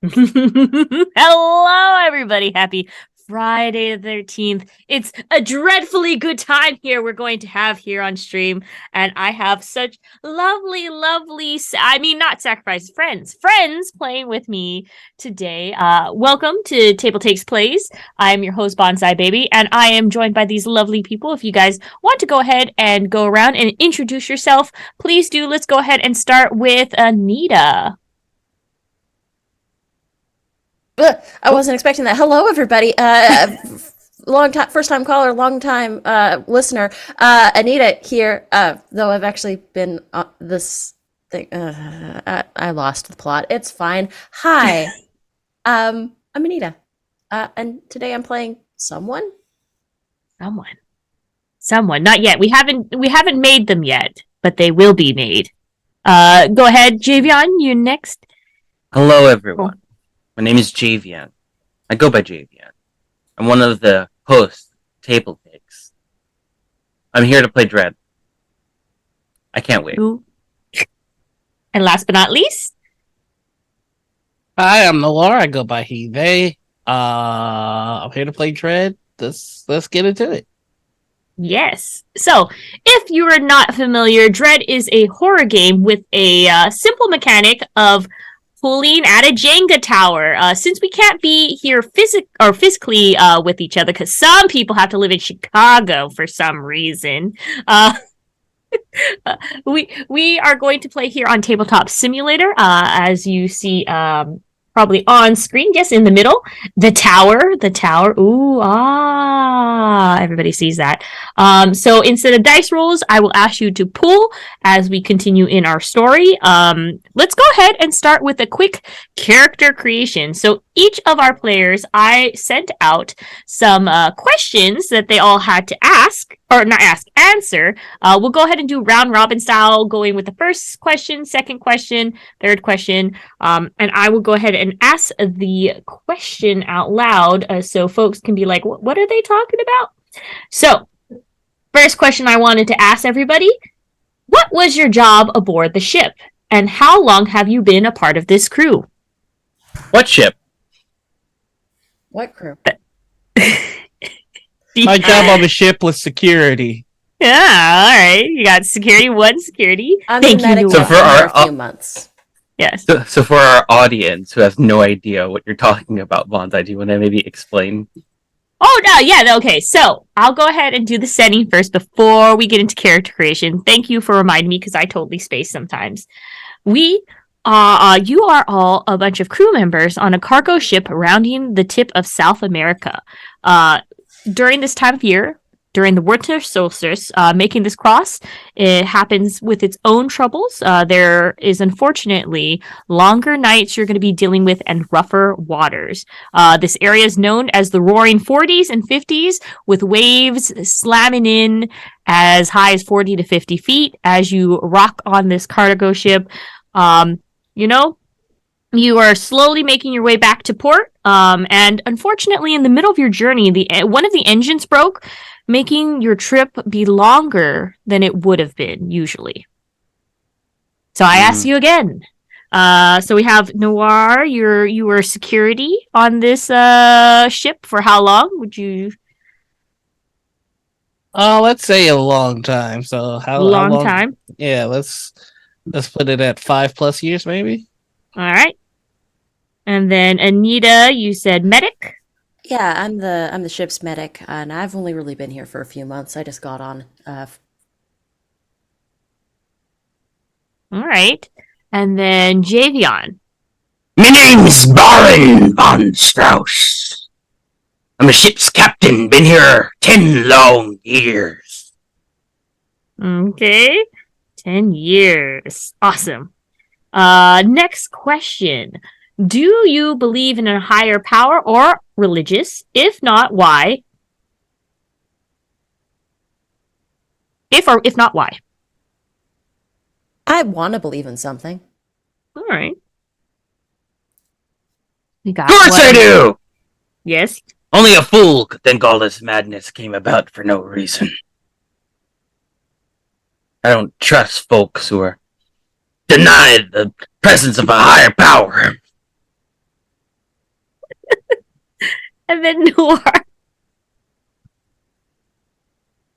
Hello, everybody. Happy Friday the 13th. It's a dreadfully good time here we're going to have here on stream. And I have such lovely, not sacrifice, friends playing with me today. Welcome to TableTakes Plays. I'm your host, Bonsai Baby, and I am joined by these lovely people. If you guys want to go ahead and go around and introduce yourself, please do. Let's go ahead and start with Anita. I wasn't expecting that. Hello, everybody. Long time, first time caller, long time listener. Anita here. Though I've actually been this thing. I lost the plot. It's fine. Hi. I'm Anita. And today I'm playing someone. Someone. Not yet. We haven't made them yet, but they will be made. Go ahead, Javion. You next. Hello, everyone. My name is Javian. I go by Javian. I'm one of the hosts of TableTakes. I'm here to play Dread. I can't wait. Ooh. And last but not least. Hi, I'm Noir. I go by he, they. I'm here to play Dread. Let's get into it. Yes. So, if you are not familiar, Dread is a horror game with a simple mechanic of pulling at a Jenga tower. Since we can't be here physically with each other, because some people have to live in Chicago for some reason, we are going to play here on Tabletop Simulator, as you see probably on screen. Yes, in the middle, the tower. Ooh, everybody sees that. So instead of dice rolls, I will ask you to pull as we continue in our story. Let's go ahead and start with a quick character creation. So each of our players, I sent out some questions that they all had to answer. We'll go ahead and do round robin style, going with the first question, second question, third question, and I will go ahead and ask the question out loud so folks can be like, what are they talking about? So, first question I wanted to ask everybody, what was your job aboard the ship? And how long have you been a part of this crew? What ship? What crew? My job on the ship was security. Yeah, all right. You got security, one security. Thank you. So for a few months. Yes. So for our audience who has no idea what you're talking about, Bonsai, do you want to maybe explain? Oh, no, yeah, okay. So I'll go ahead and do the setting first before we get into character creation. Thank you for reminding me because I totally space sometimes. You are all a bunch of crew members on a cargo ship rounding the tip of South America. During this time of year, during the winter solstice, making this cross, it happens with its own troubles. There is unfortunately longer nights you're going to be dealing with and rougher waters. This area is known as the Roaring 40s and 50s, with waves slamming in as high as 40 to 50 feet as you rock on this cargo ship. You are slowly making your way back to port, and unfortunately, in the middle of your journey, one of the engines broke, making your trip be longer than it would have been usually. So I ask you again. So we have Noir. You were security on this ship for how long? Would you? Let's say a long time. So how long? Time? Yeah, let's put it at 5+ years, maybe. All right. And then Anita, you said medic. Yeah, I'm the ship's medic, and I've only really been here for a few months. I just got on. All right. And then Javion. My name's Baron von Strauss. I'm a ship's captain, been here 10 long years. Okay. 10 years. Awesome. Next question. Do you believe in a higher power or religious? If not, why? If not, why? I want to believe in something. All right. We got. Of course I do! Yes. Only a fool could think all this madness came about for no reason. I don't trust folks who are denied the presence of a higher power. And then Noir.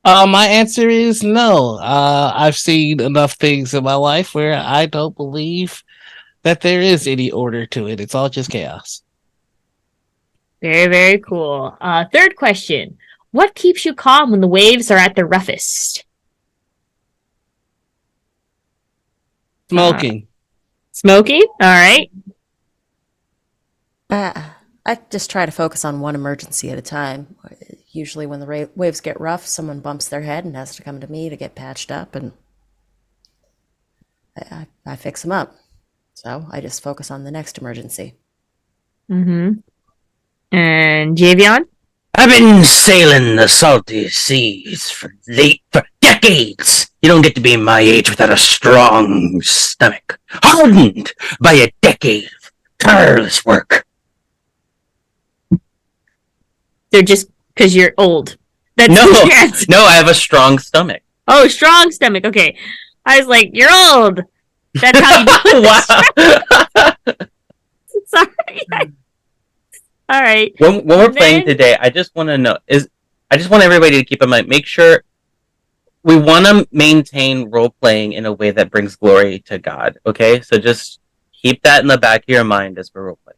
My answer is no. I've seen enough things in my life where I don't believe that there is any order to it. It's all just chaos. Very, very cool. Third question. What keeps you calm when the waves are at their roughest? Smoking. Smoking? All right. I just try to focus on one emergency at a time. Usually, when the waves get rough, someone bumps their head and has to come to me to get patched up, and I fix them up. So I just focus on the next emergency. Mm-hmm. And Javion? I've been sailing the salty seas for decades. You don't get to be my age without a strong stomach, hardened by a decade of tireless work. They're just because you're old. That's No, your answer. no, I have a strong stomach. Oh, strong stomach. Okay. I was like, you're old. That's how you do it. Wow. Sorry. All right. When we're And playing then- today, I just want to know I just want everybody to keep in mind, make sure we want to maintain role playing in a way that brings glory to God. Okay, so just keep that in the back of your mind as we're role playing.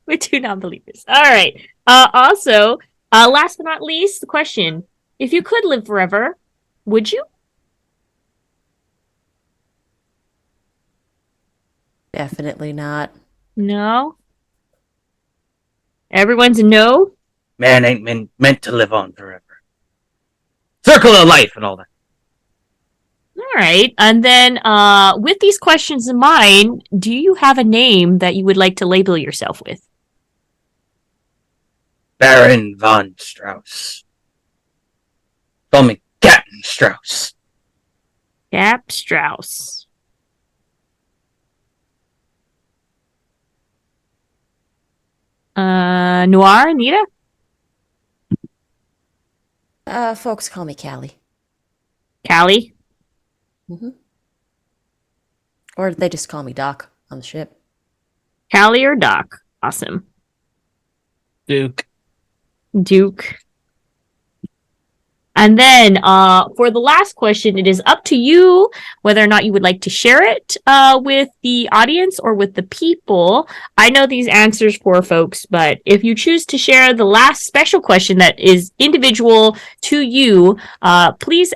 We're two non-believers. All right. Also, last but not least, the question: if you could live forever, would you? Definitely not. No. Everyone's a no. Man ain't meant to live on forever. Circle of life and all that. All right. And then, with these questions in mind, do you have a name that you would like to label yourself with? Baron von Strauss. Call me Captain Strauss. Cap Strauss. Noir, Anita? Folks call me Callie. Callie? Or they just call me Doc on the ship. Callie or Doc? Awesome. Duke. Duke. And then for the last question, it is up to you whether or not you would like to share it with the audience or with the people. I know these answers for folks, but if you choose to share the last special question that is individual to you, please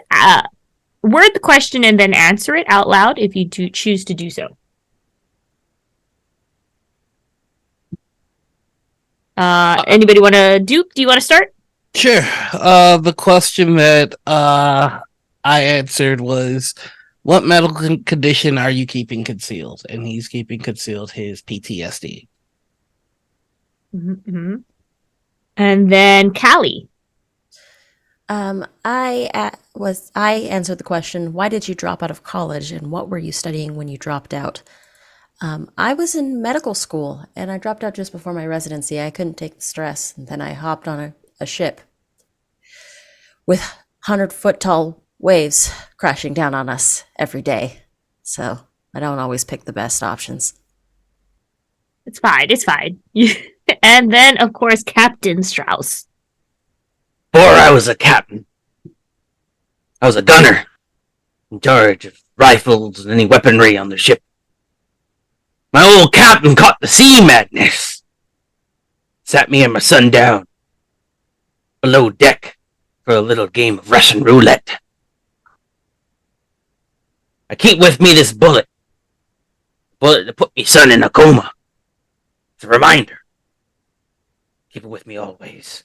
word the question and then answer it out loud if you do choose to do so. Anybody want to, Duke, do you want to start? Sure. The question that I answered was, what medical condition are you keeping concealed? And he's keeping concealed his PTSD. Mm-hmm. And then Callie. I answered the question, why did you drop out of college and what were you studying when you dropped out? I was in medical school and I dropped out just before my residency. I couldn't take the stress. And then I hopped on a ship with 100-foot tall waves crashing down on us every day. So I don't always pick the best options. It's fine. It's fine. And then, of course, Captain Strauss. Before I was a captain, I was a gunner, in charge of rifles and any weaponry on the ship. My old captain caught the sea madness. Sat me and my son down below deck for a little game of Russian roulette. I keep with me this bullet that put me son in a coma. It's a reminder. Keep it with me always.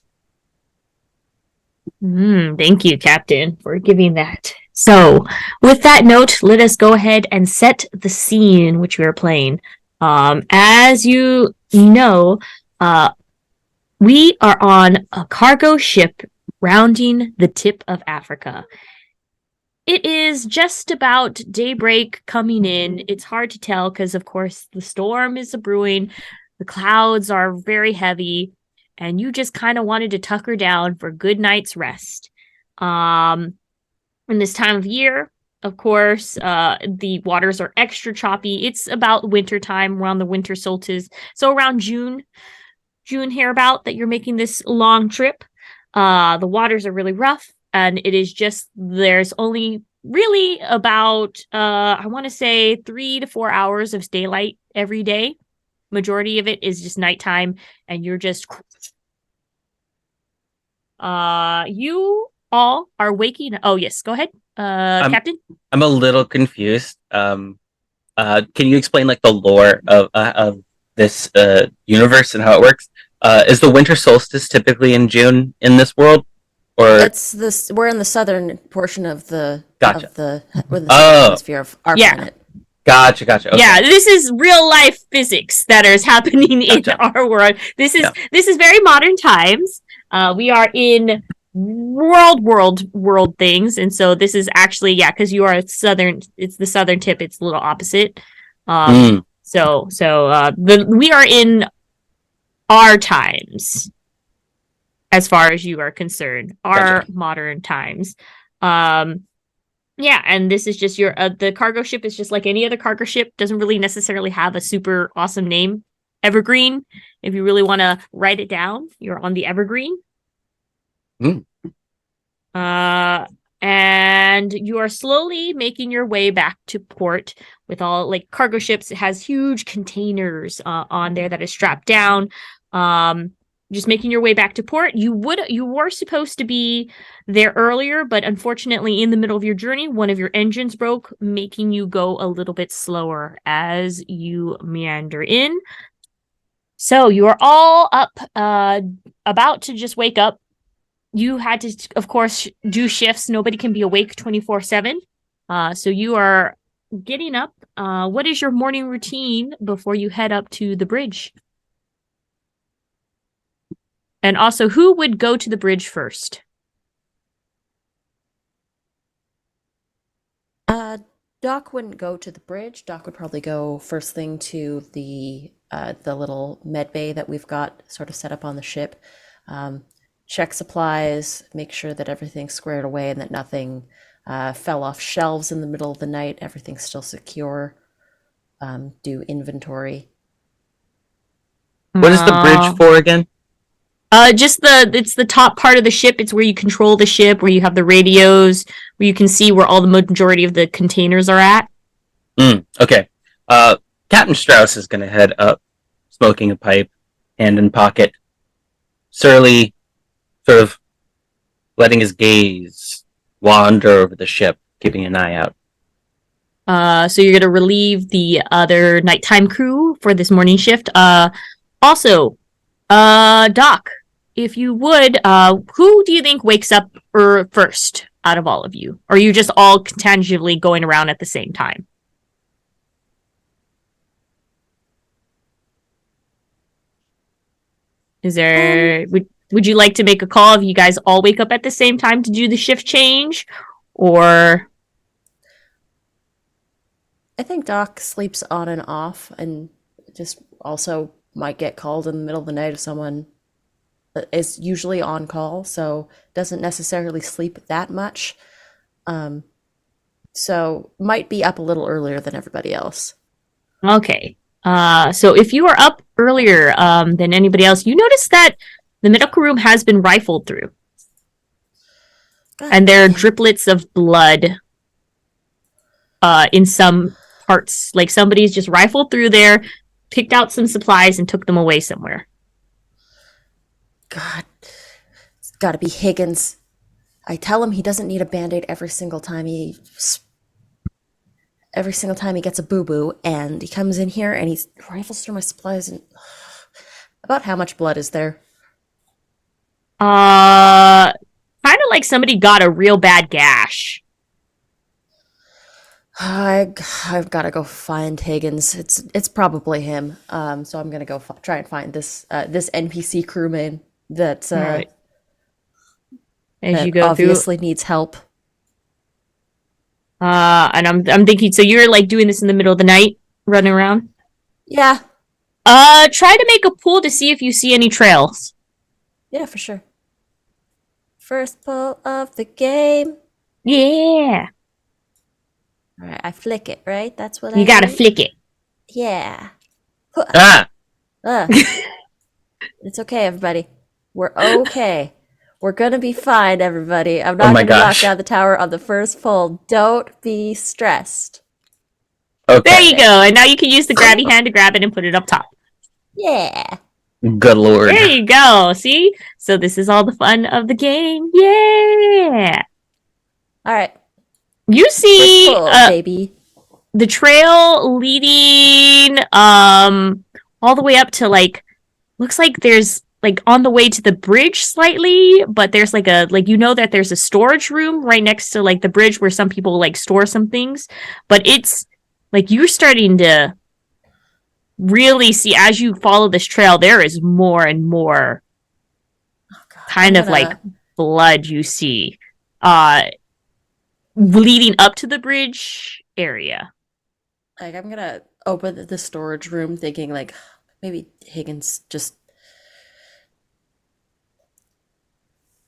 Thank you, Captain, for giving that. So, with that note, let us go ahead and set the scene which we are playing. As you know, we are on a cargo ship rounding the tip of Africa. It is just about daybreak coming in. It's hard to tell because, of course, the storm is brewing. The clouds are very heavy. And you just kind of wanted to tucker down for a good night's rest. In this time of year, of course, the waters are extra choppy. It's about winter time. We're on the winter solstice. So around June June hereabout that you're making this long trip. The waters are really rough, and it is just there's only really about I want to say 3 to 4 hours of daylight every day. Majority of it is just nighttime, and you're just you all are waking. Oh yes, go ahead, Captain. I'm a little confused. Can you explain like the lore of this universe and how it works? Is the winter solstice typically in June in this world, or It's this. We're in the southern portion of the Gotcha. we're in the southern Oh. hemisphere of our Yeah. planet. Gotcha. Okay. Yeah, this is real life physics that is happening in Gotcha. our world. This is Yeah. this is very modern times. We are in world things, and so this is actually because you are southern. It's the southern tip. It's a little opposite. Mm. We are in our times, as far as you are concerned, our Gotcha. modern times. Yeah, and this is just your the cargo ship is just like any other cargo ship. Doesn't really necessarily have a super awesome name. Evergreen. If you really want to write it down, you're on the Evergreen. Mm. And you are slowly making your way back to port with all like cargo ships. It has huge containers on there that is strapped down. Just making your way back to port. You were supposed to be there earlier, but unfortunately, in the middle of your journey, one of your engines broke, making you go a little bit slower as you meander in. So you are all up, about to just wake up. You had to, of course, do shifts. Nobody can be awake 24/7. So you are getting up. What is your morning routine before you head up to the bridge? And also, who would go to the bridge first? Doc wouldn't go to the bridge. Doc would probably go first thing to the little med bay that we've got sort of set up on the ship. Check supplies, make sure that everything's squared away and that nothing fell off shelves in the middle of the night. Everything's still secure. Do inventory. What is the bridge for again? It's the top part of the ship. It's where you control the ship, where you have the radios, where you can see where all the majority of the containers are at. Okay. Captain Strauss is gonna head up, smoking a pipe, hand in pocket, surly, sort of letting his gaze wander over the ship, keeping an eye out. So you're gonna relieve the other nighttime crew for this morning shift. Also, Doc, if you would, who do you think wakes up first out of all of you? Or are you just all tangibly going around at the same time? Is there would you like to make a call if you guys all wake up at the same time to do the shift change? Or I think Doc sleeps on and off and just also might get called in the middle of the night if someone is usually on call, so doesn't necessarily sleep that much. So might be up a little earlier than everybody else. okay. So if you are up earlier than anybody else, you notice that the medical room has been rifled through. God And there are damn. driplets of blood in some parts. Like somebody's just rifled through there, picked out some supplies, and took them away somewhere. God, it's got to be Higgins. I tell him he doesn't need a band-aid every single time he gets a boo-boo, and he comes in here and he rifles through my supplies. And about how much blood is there? Kind of like somebody got a real bad gash. I've got to go find Higgins. It's probably him. So I'm gonna go try and find this NPC crewman that Right. As that you go through, obviously needs help. and I'm thinking, so you're like doing this in the middle of the night, running around. Yeah, Try to make a pull to see if you see any trails. yeah, for sure. First pull of the game. Yeah, All right, I flick it, right? That's what you I gotta do? flick it. Yeah. Ah! Uh, It's okay, everybody. We're okay. We're gonna be fine, everybody. I'm Oh not my gonna knock gosh. down the tower on the first pull. Don't be stressed. There Okay. you go. And now you can use the grabby hand to grab it and put it up top. Yeah. Good lord. There you go. See? So this is all the fun of the game. Yeah. All right. You First see pull, baby. the trail leading all the way up to like looks like there's like on the way to the bridge slightly, but there's like a like you know that there's a storage room right next to like the bridge where some people like store some things, but it's like you're starting to really see as you follow this trail there is more and more Oh, God. kind of like blood you see leading up to the bridge area. Like, I'm gonna open the storage room thinking like maybe Higgins just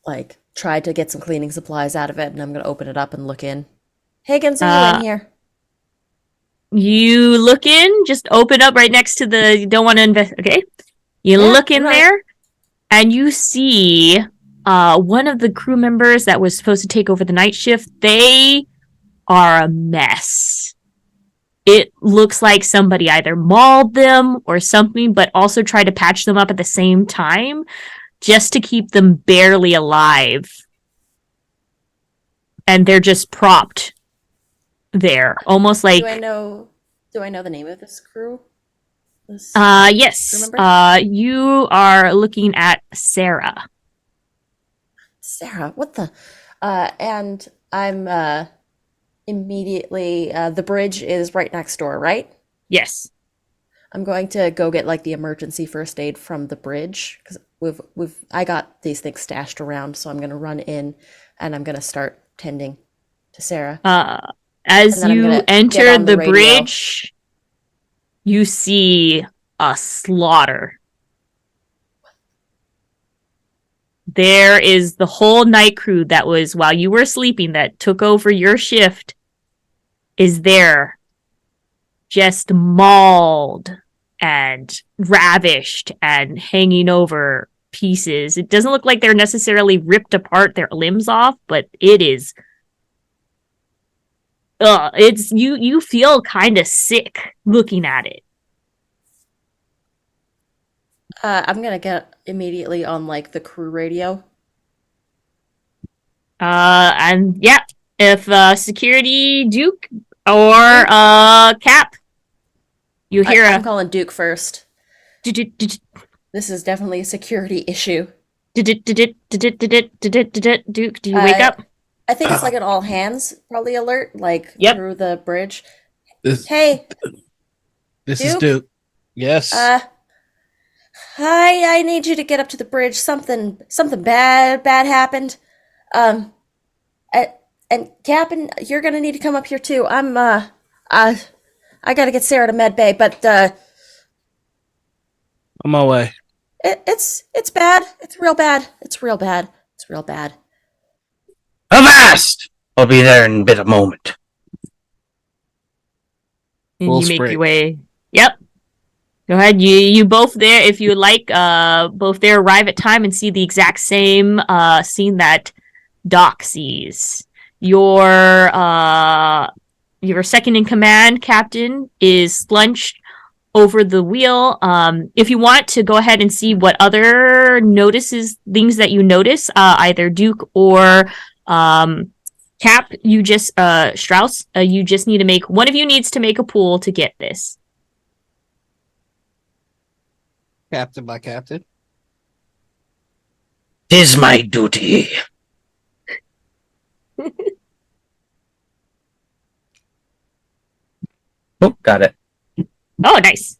like tried to get some cleaning supplies out of it, and I'm gonna open it up and look in. Higgins, are you in here? You look in, just open up right next to the you don't want to invest okay. You Yeah, look in I'm right. there and you see one of the crew members that was supposed to take over the night shift, they are a mess. It looks like somebody either mauled them or something, but also tried to patch them up at the same time just to keep them barely alive. And they're just propped there, almost like Do I know the name of this crew? This yes. remember? You are looking at Sarah. Sarah, what the and I'm immediately the bridge is right next door, right? Yes. I'm going to go get like the emergency first aid from the bridge because I got these things stashed around, so I'm gonna run in and I'm gonna start tending to Sarah. As And then I'm you gonna get enter on the the radio. bridge, you see a slaughter. There is the whole night crew that was while you were sleeping that took over your shift is there just mauled and ravished and hanging over pieces. It doesn't look like they're necessarily ripped apart their limbs off, but it is it's you feel kind of sick looking at it. I'm gonna get immediately on like the crew radio. And yeah, if security Duke or Cap, you hear I'm a calling Duke first. This is definitely a security issue. Duke, do you wake up? I think it's like an all hands probably alert, like Yep. through the bridge. This Hey, this is Duke? Duke. Yes. Hi, I need you to get up to the bridge. Something bad happened. And Captain, you're gonna need to come up here too. I gotta get Sarah to med bay, but On my way. it's bad. It's real bad. It's real bad. It's real bad. Avast! I'll be there in a bit of moment. And Full you make sprint. your way. Yep. Go ahead. You both there, if you like, both there arrive at time and see the exact same scene that Doc sees. Your second in command, Captain, is slunched over the wheel. If you want to go ahead and see what other things that you notice, either Duke or Cap, you just Strauss, you just need to make one of you needs to make a pool to get this. Captain by captain. 'Tis my duty. Oh, got it. Oh, nice.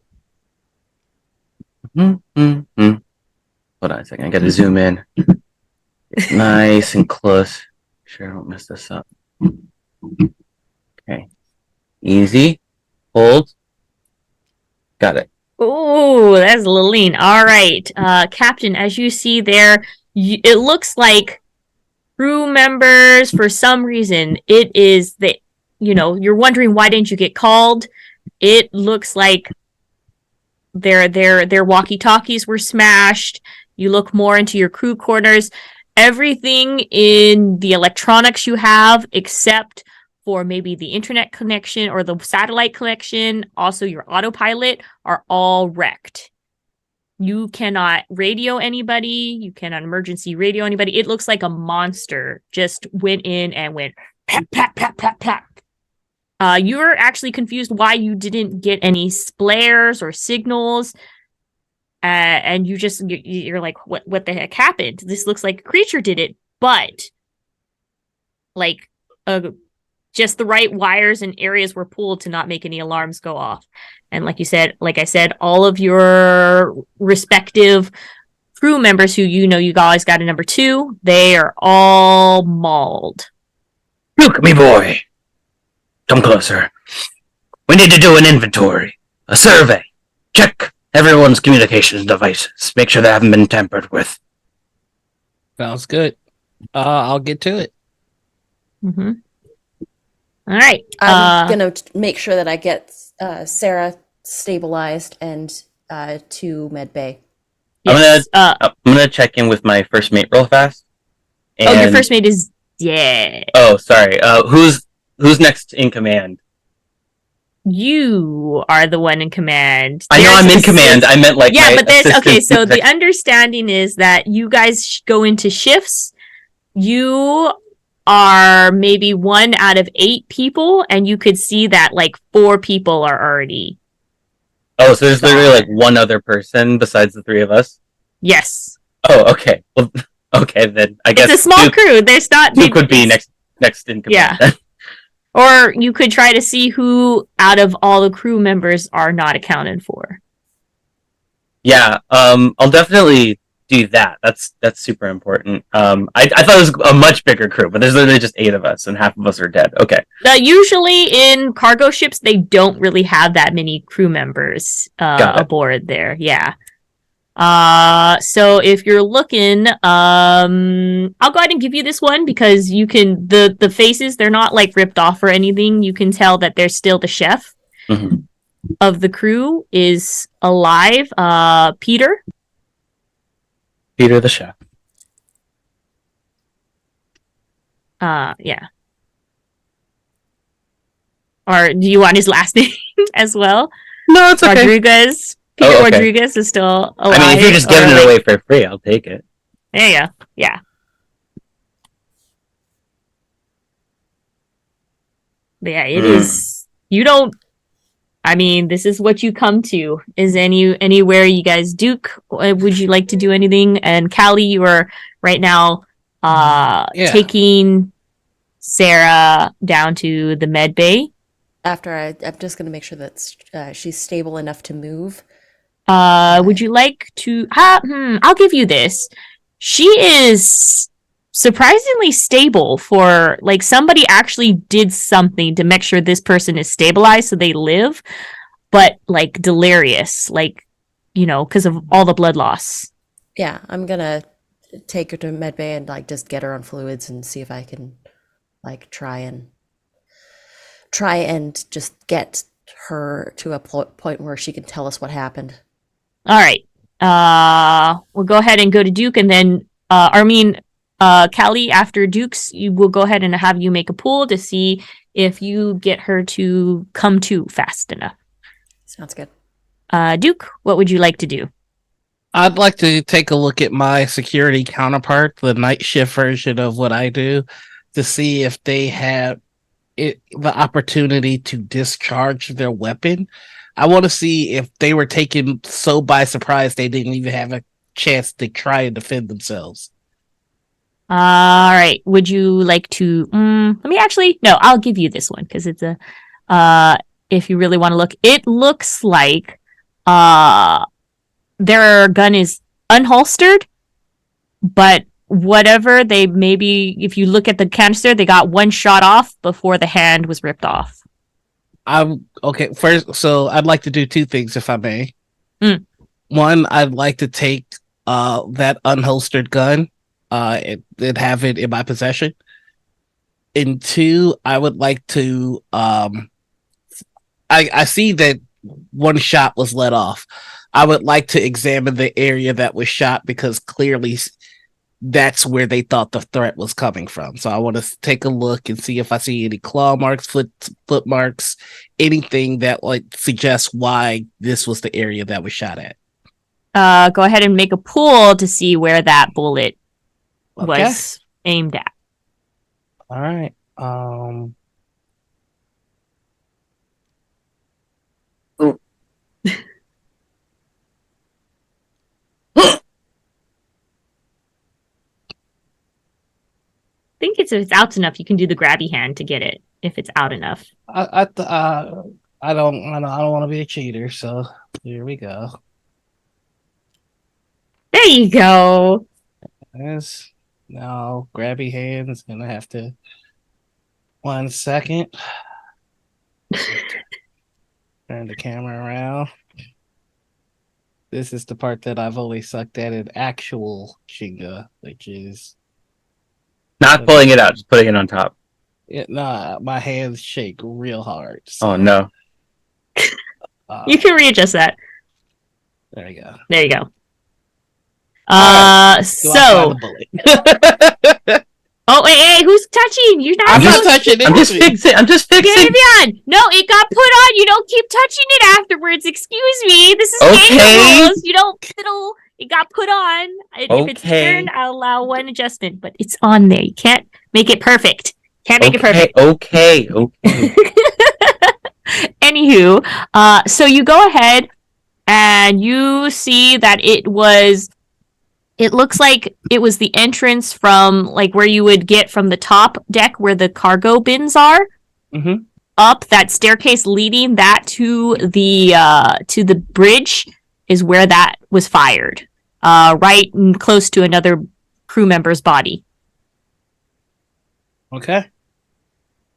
Hold on a second. I gotta zoom in. Get nice and close. Sure, I don't mess this up. Okay. Easy. Hold. Got it. Ooh, that's a little lean. All right, Captain, as you see there, it looks like crew members, for some reason, it is that, you're wondering why didn't you get called? It looks like their walkie-talkies were smashed. You look more into your crew quarters. Everything in the electronics you have, except for maybe the internet connection or the satellite connection, also your autopilot, are all wrecked. You cannot radio anybody. You cannot emergency radio anybody. It looks like a monster just went in and went pat, pat, pat, pat, pat. You're actually confused why you didn't get any splares or signals. And you're like, what the heck happened? This looks like a creature did it, but like just the right wires and areas were pulled to not make any alarms go off. And like I said, all of your respective crew members who you guys got a number 2, they are all mauled. Look, me boy. Come closer. We need to do an inventory, a survey. Check everyone's communications devices. Make sure they haven't been tampered with. Sounds good. I'll get to it. Mm-hmm. All right. I'm gonna make sure that I get Sarah stabilized and to med bay. Yes. I'm gonna check in with my first mate real fast. And... your first mate is dead. Oh, sorry. Who's next in command? You are the one in command. I know I'm in command. I meant like but there's okay. So the understanding is that you guys go into shifts. You are maybe 1 out of 8 people, and you could see that like 4 people are already. Oh, so there's literally like 1 other person besides the 3 of us? Yes. Oh, okay. Well, okay, then I guess it's a small crew. There's not. Duke would be next in command. Yeah. Or you could try to see who out of all the crew members are not accounted for. Yeah, I'll definitely do that. That's super important. I thought it was a much bigger crew, but there's literally just 8 of us, and half of us are dead. Okay. Usually in cargo ships, they don't really have that many crew members aboard there. Yeah. So if you're looking, I'll go ahead and give you this one because you can the faces, they're not like ripped off or anything. You can tell that there's still the chef of the crew is alive. Peter the chef. Yeah. Or do you want his last name as well? No, it's okay. Rodriguez. Peter Rodriguez is still alive. I mean, if you're just giving it away for free, I'll take it. There you go. Yeah. But yeah, it is. You don't. I mean, this is what you come to. Is anywhere you guys, Duke? Would you like to do anything? And Callie, you are right now taking Sarah down to the med bay. After I'm just going to make sure that she's stable enough to move. Would you like to? I'll give you this. She is surprisingly stable for like somebody actually did something to make sure this person is stabilized so they live, but like delirious, like because of all the blood loss. Yeah, I'm gonna take her to medbay and like just get her on fluids and see if I can like try and just get her to a point where she can tell us what happened. All right. We'll go ahead and go to Duke, and then Callie, after Duke's, you will go ahead and have you make a pool to see if you get her to come to fast enough. Sounds good. Duke, what would you like to do? I'd like to take a look at my security counterpart, the night shift version of what I do, to see if they have the opportunity to discharge their weapon. I want to see if they were taken so by surprise they didn't even have a chance to try and defend themselves. All right. Would you like to? I'll give you this one because it's a. If you really want to look, it looks like their gun is unholstered, but whatever they maybe, if you look at the canister, they got one shot off before the hand was ripped off. Okay. First, so I'd like to do 2 things, if I may. One, I'd like to take that unholstered gun and have it in my possession. And 2, I would like to. I see that one shot was let off. I would like to examine the area that was shot because clearly that's where they thought the threat was coming from. So I want to take a look and see if I see any claw marks, foot marks, anything that like suggests why this was the area that was shot at. Go ahead and make a pool to see where that bullet Okay. was aimed at. All right. I think if it's out enough, you can do the grabby hand to get it if it's out enough. I don't want to be a cheater, so here we go. There you go. Yes. Now, grabby hands. Gonna have to. 1 second. Turn the camera around. This is the part that I've always sucked at in actual Shinga, which is Not pulling it out, just putting it on top. my hands shake real hard. So, Oh no. You can readjust that. There you go. There you go. All right. So. I find the bullet? Oh, hey, who's touching? You're not. I'm supposed- not touching it. I'm just fixing. Vivian! No, it got put on. You don't keep touching it afterwards. Excuse me. This is game Okay. rules. You don't fiddle. It got put on. If it's Okay. turned, I'll allow one adjustment, but it's on there. You can't make it perfect. Can't make it perfect. Okay. Anywho, so you go ahead and you see that it looks like it was the entrance from like where you would get from the top deck where the cargo bins are. Mm-hmm. Up that staircase leading that to the bridge is where that was fired. Right close to another crew member's body. Okay.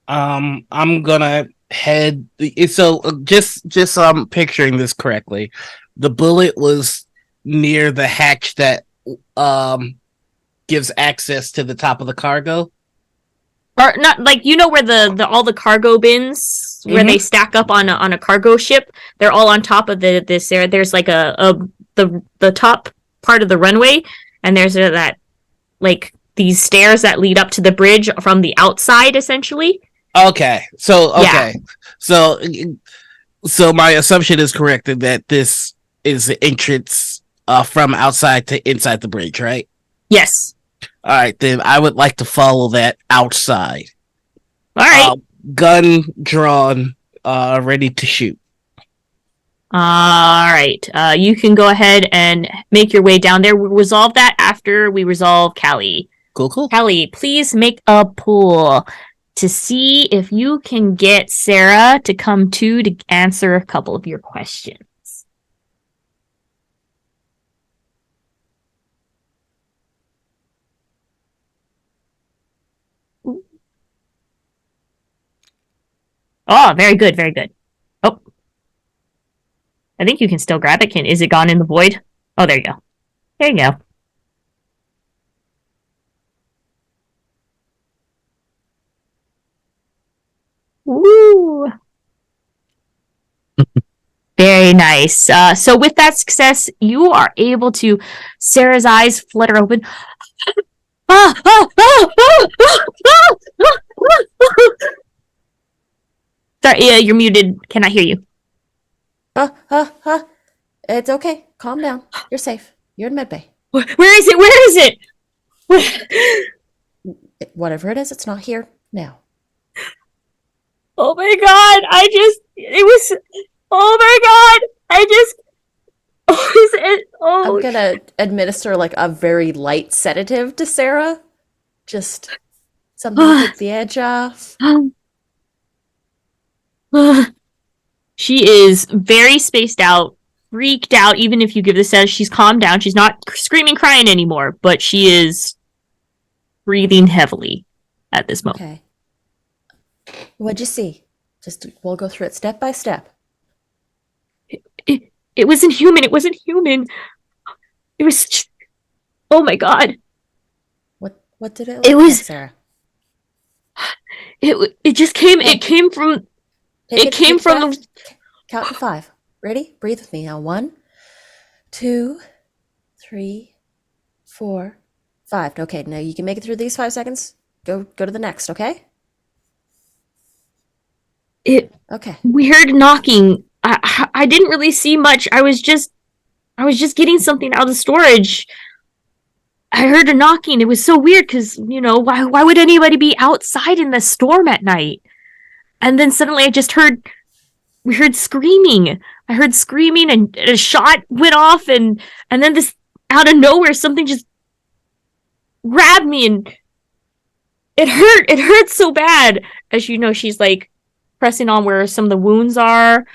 I'm gonna head. So just picturing this correctly, the bullet was near the hatch that gives access to the top of the cargo. Or not like where the all the cargo bins where they stack up on a cargo ship. They're all on top of this area. There's like the top part of the runway, and there's that like these stairs that lead up to the bridge from the outside, essentially. Okay. So my assumption is correct that this is the entrance from outside to inside the bridge, right? Yes. All right, then I would like to follow that outside. All right. Gun drawn, ready to shoot. All right. You can go ahead and make your way down there. We'll resolve that after we resolve Callie. Cool. Callie, please make a pool to see if you can get Sarah to come to answer a couple of your questions. Oh, very good, very good. Oh. I think you can still grab it. Is it gone in the void? Oh, there you go. There you go. Woo! Very nice. So with that success, you are able to. Sarah's eyes flutter open. Sorry, you're muted. Cannot hear you. It's okay. Calm down. You're safe. You're in medbay. Where is it? Where is it? Whatever it is, it's not here now. Oh my god! Oh my god! I'm gonna administer like a very light sedative to Sarah. Just something to take the edge off. She is very spaced out, freaked out. Even if you give this as she's calmed down, she's not screaming, crying anymore, but she is breathing heavily at this moment. Okay. What'd you see? We'll go through it step by step. It wasn't human. It wasn't human. It was. Just, oh my god. What did it look like, Sarah? It just came. It came from. It came from the. Count to 5. Ready? Breathe with me now. 1, 2, 3, 4, 5. Okay, now you can make it through these 5 seconds. Go to the next, okay? Okay. We heard knocking. I didn't really see much. I was just getting something out of storage. I heard a knocking. It was so weird because, why would anybody be outside in the storm at night? And then suddenly we heard screaming. I heard screaming and a shot went off and then this out of nowhere something just grabbed me and it hurt so bad. As you know, she's like pressing on where some of the wounds are.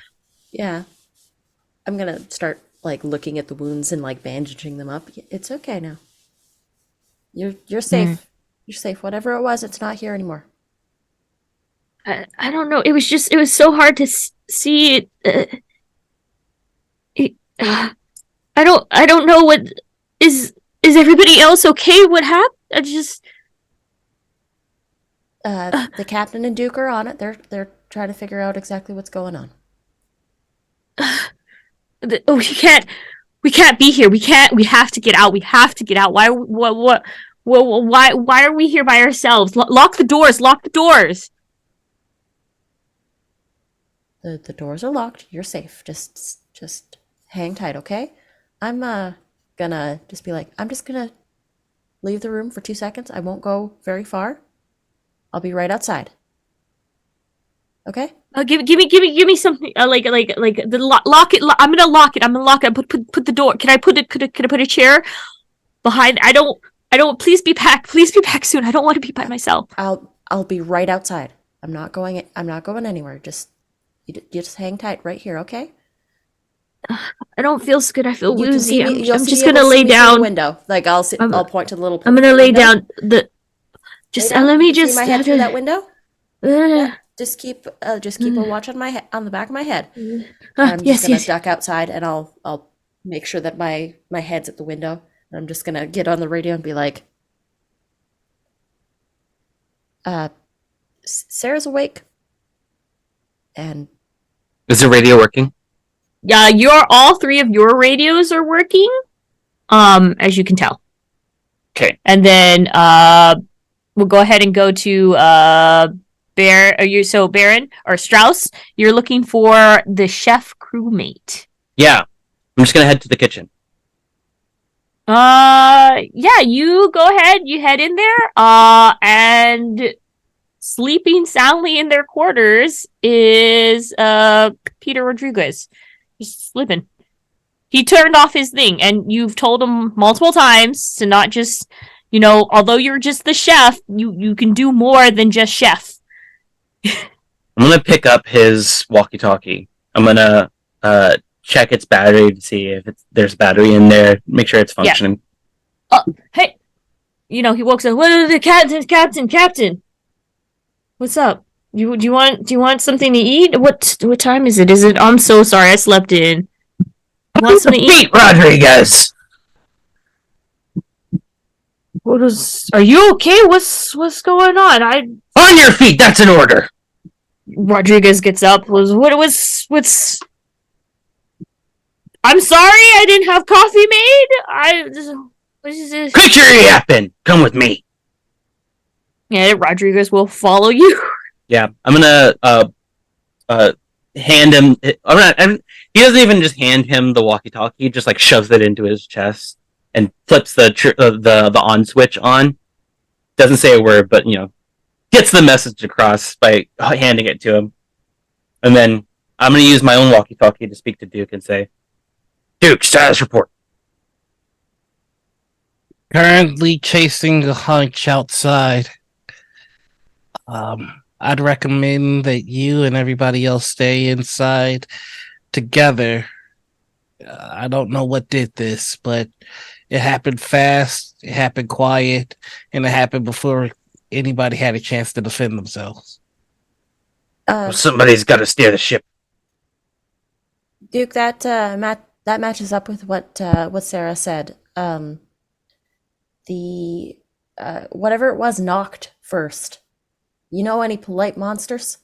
Yeah. I'm gonna start like looking at the wounds and like bandaging them up. It's okay now. You're safe. You're safe. Whatever it was, it's not here anymore. I don't know. It was so hard to see it. I don't know what is everybody else okay? What happened? The captain and Duke are on it. They're trying to figure out exactly what's going on. We can't be here. We have to get out. We have to get out. Why are we here by ourselves? Lock the doors. Lock the doors. The doors are locked. You're safe. Just hang tight, okay? I'm gonna just be like, I'm just gonna leave the room for 2 seconds. I won't go very far. I'll be right outside. Okay? Give me something. Like the lock it. I'm gonna lock it. I'm gonna lock it. Put the door. Can I put a chair behind? I don't. Please be back. Please be back soon. I don't want to be by myself. I'll be right outside. I'm not going anywhere. You just hang tight right here, okay? I don't feel so good. I feel You can see woozy. me. I'm just be able gonna to see lay me through down. the window. Like I'll point to the little. I'm gonna lay window. down. Lay down. Let me You see just my head through that window. Uh, Just keep a watch on on the back of my head. I'm yes, just gonna yes. duck outside and I'll make sure that my head's at the window. And I'm just gonna get on the radio and be like, Sarah's awake. And Is the radio working? Yeah, all three of your radios are working. As you can tell. Okay. And then we'll go ahead and go to Baron or Strauss, you're looking for the chef crewmate. Yeah. I'm just gonna head to the kitchen. Yeah, you go ahead, you head in there, and sleeping soundly in their quarters is Peter Rodriguez. He's sleeping. He turned off his thing, and you've told him multiple times to not just, although you're just the chef, you can do more than just chef. I'm gonna pick up his walkie-talkie. I'm gonna check its battery to see if there's battery in there. Make sure it's functioning. Hey, he walks in. What are the captain? What's up? Do you want something to eat? What time is it? I'm so sorry, I slept in. Want something to eat? Rodriguez! Are you okay? What's going on? On your feet, that's an order! Rodriguez gets up. What's I'm sorry I didn't have coffee made. What is this? Quit your yapping! Come with me! Yeah, Rodriguez will follow you. Yeah, I'm gonna hand him. He doesn't even just hand him the walkie-talkie. He just like shoves it into his chest and flips the on switch on. Doesn't say a word, but gets the message across by handing it to him. And then I'm gonna use my own walkie-talkie to speak to Duke and say, "Duke, status report." Currently chasing a hunch outside. I'd recommend that you and everybody else stay inside together. I don't know what did this, but it happened fast, it happened quiet, and it happened before anybody had a chance to defend themselves. Somebody's got to steer the ship. Duke, that matches up with what Sarah said. The whatever it was knocked first. You know any polite monsters?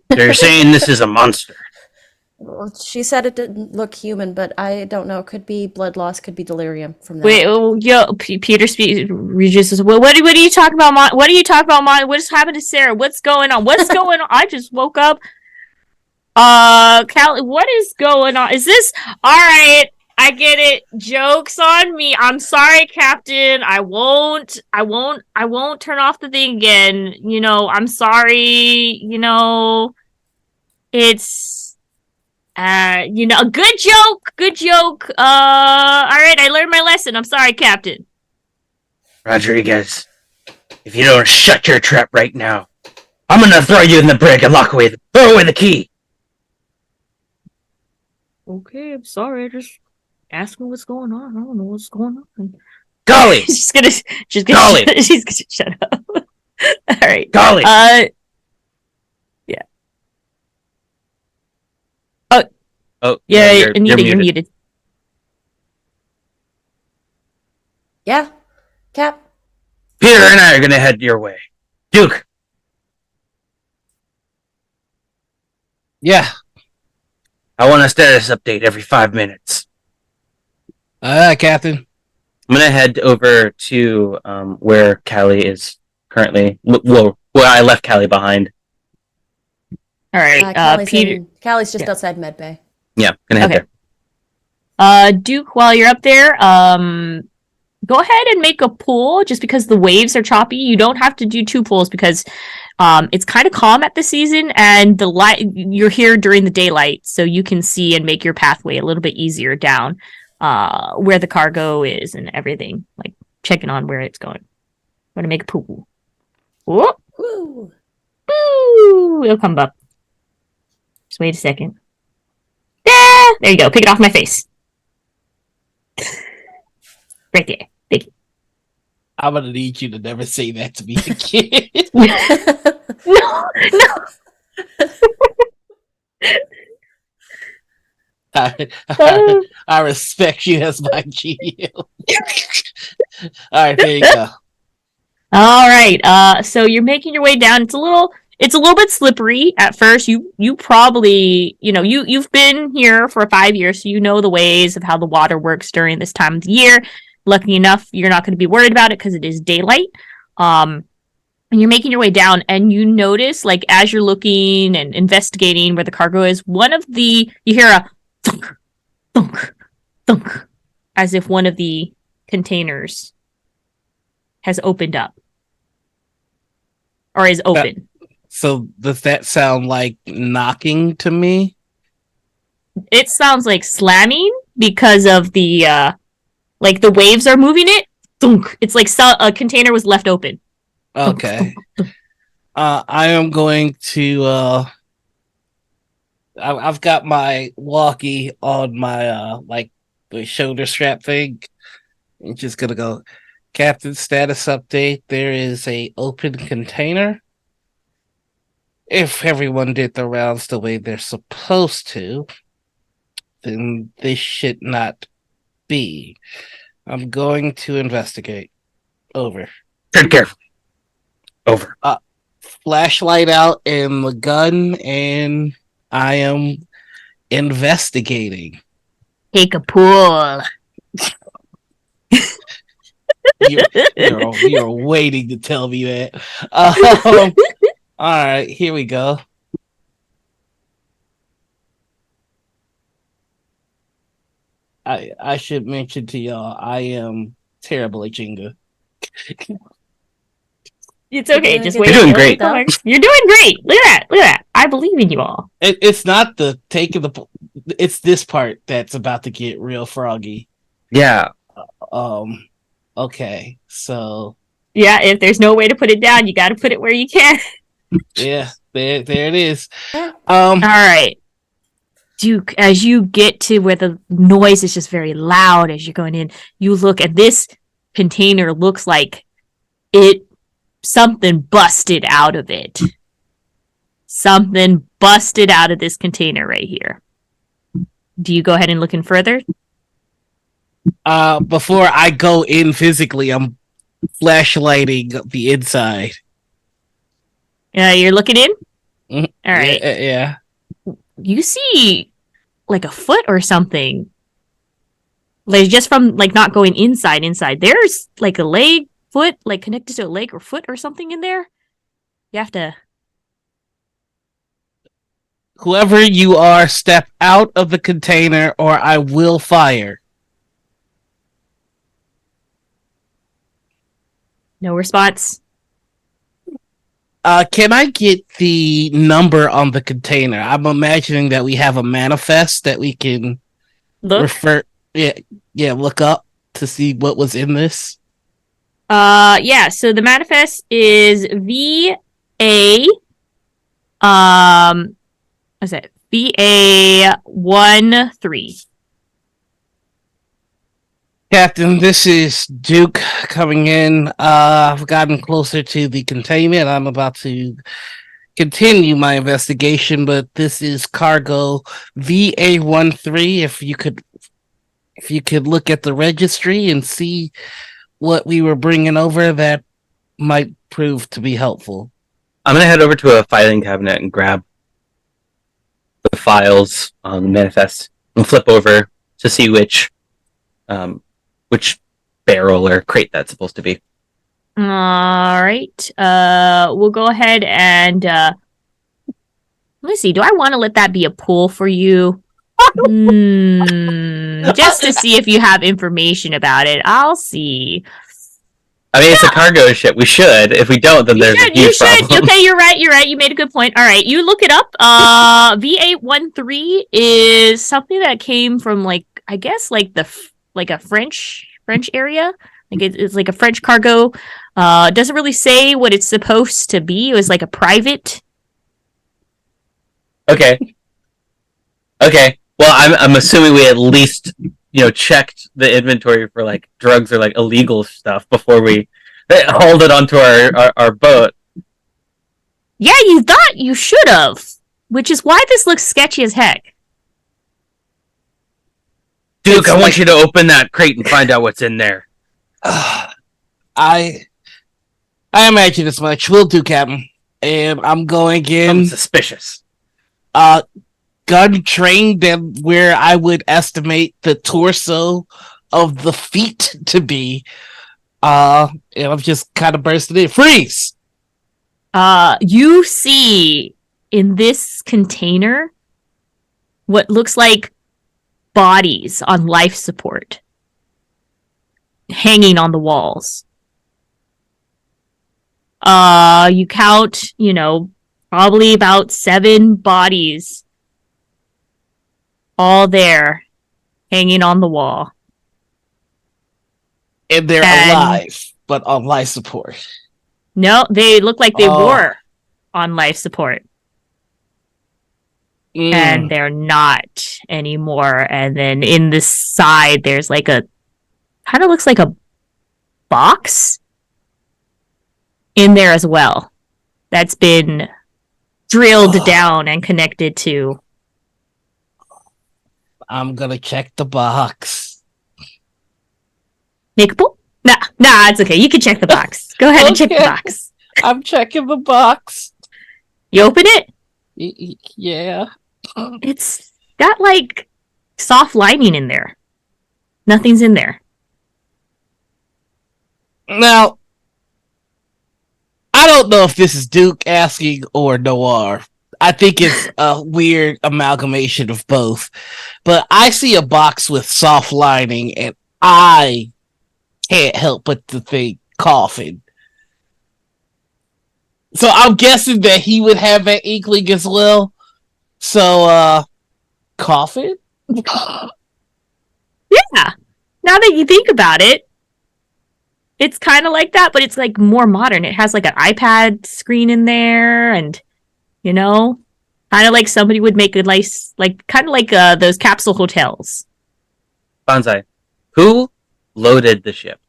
They're saying this is a monster. Well, she said it didn't look human, but I don't know. Could be blood loss, could be delirium from that. Wait, Peter Regis says, well, what are you talking about, What are you talking about, What's happened to Sarah? What's going on? What's going on? I just woke up. Callie, what is going on? Is this all right? I get it. Joke's on me. I'm sorry, Captain. I won't turn off the thing again. I'm sorry. It's good joke. Good joke. All right, I learned my lesson. I'm sorry, Captain. Rodriguez, if you don't shut your trap right now, I'm gonna throw you in the brig and throw away the key. Okay, I'm sorry. Just ask me what's going on. I don't know what's going on. Golly! she's gonna Golly! she's gonna shut up. All right. Golly! Yeah. Oh, Yeah, you're Anita, muted. you're muted. Yeah, Cap. Peter and I are gonna head your way. Duke, Yeah. I want a status update every 5 minutes. Captain. I'm gonna head over to where Callie is currently. Well, where I left Callie behind. All right. Peter. Callie's just Yeah. outside medbay. Yeah, gonna head Okay. there. Duke, while you're up there, go ahead and make a pool. Just because the waves are choppy, you don't have to do 2 pools because it's kind of calm at the season, and the light you're here during the daylight, so you can see and make your pathway a little bit easier down where the cargo is and everything, like checking on where it's going. I'm gonna make a pool. Whoop, Woo! woo, it'll come up. Just wait a second. Yeah, there you go. Pick it off my face. Right there. Thank you. I'm gonna need you to never say that to me again. No. I respect you as my GM. All right, there you go. All right. So you're making your way down. It's a little bit slippery at first. You probably, you've been here for 5 years, so you know the ways of how the water works during this time of the year. Lucky enough, you're not going to be worried about it because it is daylight. And you're making your way down, and you notice, like, as you're looking and investigating where the cargo is, you hear a thunk, thunk, thunk, as if one of the containers has opened up. Or is open. So does that sound like knocking to me? It sounds like slamming because of the the waves are moving it. Thunk. It's like a container was left open. Okay. I am going to I've got my walkie on my the shoulder strap thing. I'm just gonna go, Captain, status update. There is a open container. If everyone did the rounds the way they're supposed to, then this should not be. I'm going to investigate. Over. Tread carefully. Over. Flashlight out and the gun, and I am investigating. Take a pull. You're waiting to tell me that. All right, here we go. I should mention to y'all, I am terrible at Jenga. It's okay. You're Just doing wait. You're doing good, great. though. You're doing great. Look at that. Look at that. I believe in you all. It's not the taking the. It's this part that's about to get real froggy. Yeah. Okay. So Yeah, if there's no way to put it down, you got to put it where you can. yeah, there it is. All right. Duke, as you get to where the noise is just very loud as you're going in, you look at this container. Looks like something busted out of it. Something busted out of this container right here. Do you go ahead and look in further? Before I go in physically, I'm flashlighting the inside. You're looking in? Mhm. All right. Yeah. You see like a foot or something. Like just from like not going inside. There's like a leg, foot, like connected to a leg or foot or something in there. You have to. Whoever you are, step out of the container or I will fire. No response. Can I get the number on the container? I'm imagining that we have a manifest that we can Look. refer. Yeah, look up to see what was in this. Yeah. So the manifest is VA. What's it? VA 13. Captain, this is Duke coming in. I've gotten closer to the containment. I'm about to continue my investigation, but this is cargo VA 13. If you could look at the registry and see what we were bringing over, that might prove to be helpful. I'm gonna head over to a filing cabinet and grab the files on the manifest and flip over to see which barrel or crate that's supposed to be. All right. We'll go ahead and let me see. Do I want to let that be a pool for you? Just to see if you have information about it. I'll see. I mean, it's a cargo ship. We should. If we don't, then there's a huge problem. Okay, you're right. You made a good point. All right, you look it up. VA 13 is something that came from like I guess like a French area. Like it's like a French cargo. It doesn't really say what it's supposed to be. It was like a private. Okay. Well, I'm assuming we at least checked the inventory for like drugs or like illegal stuff before we hauled it onto our boat. Yeah, you thought you should have, which is why this looks sketchy as heck. Duke, I want you to open that crate and find out what's in there. I imagine as much. Will do, Captain. And I'm going in. I'm suspicious. Gun trained and where I would estimate the torso of the feet to be. And I'm just kind of bursting in. Freeze! You see in this container what looks like bodies on life support hanging on the walls. You count, probably about 7 bodies all there hanging on the wall. And they're alive, but on life support. No, they look like they were on life support. And they're not anymore. And then in the side, there's like kind of looks like a box in there as well. That's been drilled down and connected to. I'm gonna check the box. Make a pull? Nah, it's okay. You can check the box. Go ahead and check the box. I'm checking the box. You open it? Yeah. It's got like soft lining in there. Nothing's in there. Now, I don't know if this is Duke asking or Noir. I think it's a weird amalgamation of both. But I see a box with soft lining and I can't help but to think coffin. So I'm guessing that he would have that inkling as well. So, coffin? Yeah. Now that you think about it, it's kind of like that, but it's like more modern. It has like an iPad screen in there and, kind of like somebody would make a nice, like, kind of like those capsule hotels. Bonsai, who loaded the ship?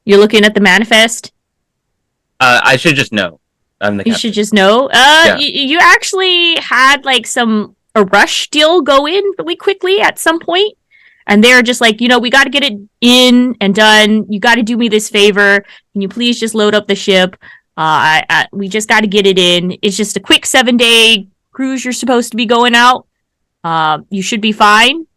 You're looking at the manifest? I should just know. I'm the captain. You should just know. You actually had like a rush deal go in really quickly at some point, and they're just like, we got to get it in and done. You got to do me this favor. Can you please just load up the ship? We just got to get it in. It's just a quick 7-day cruise. You're supposed to be going out. You should be fine.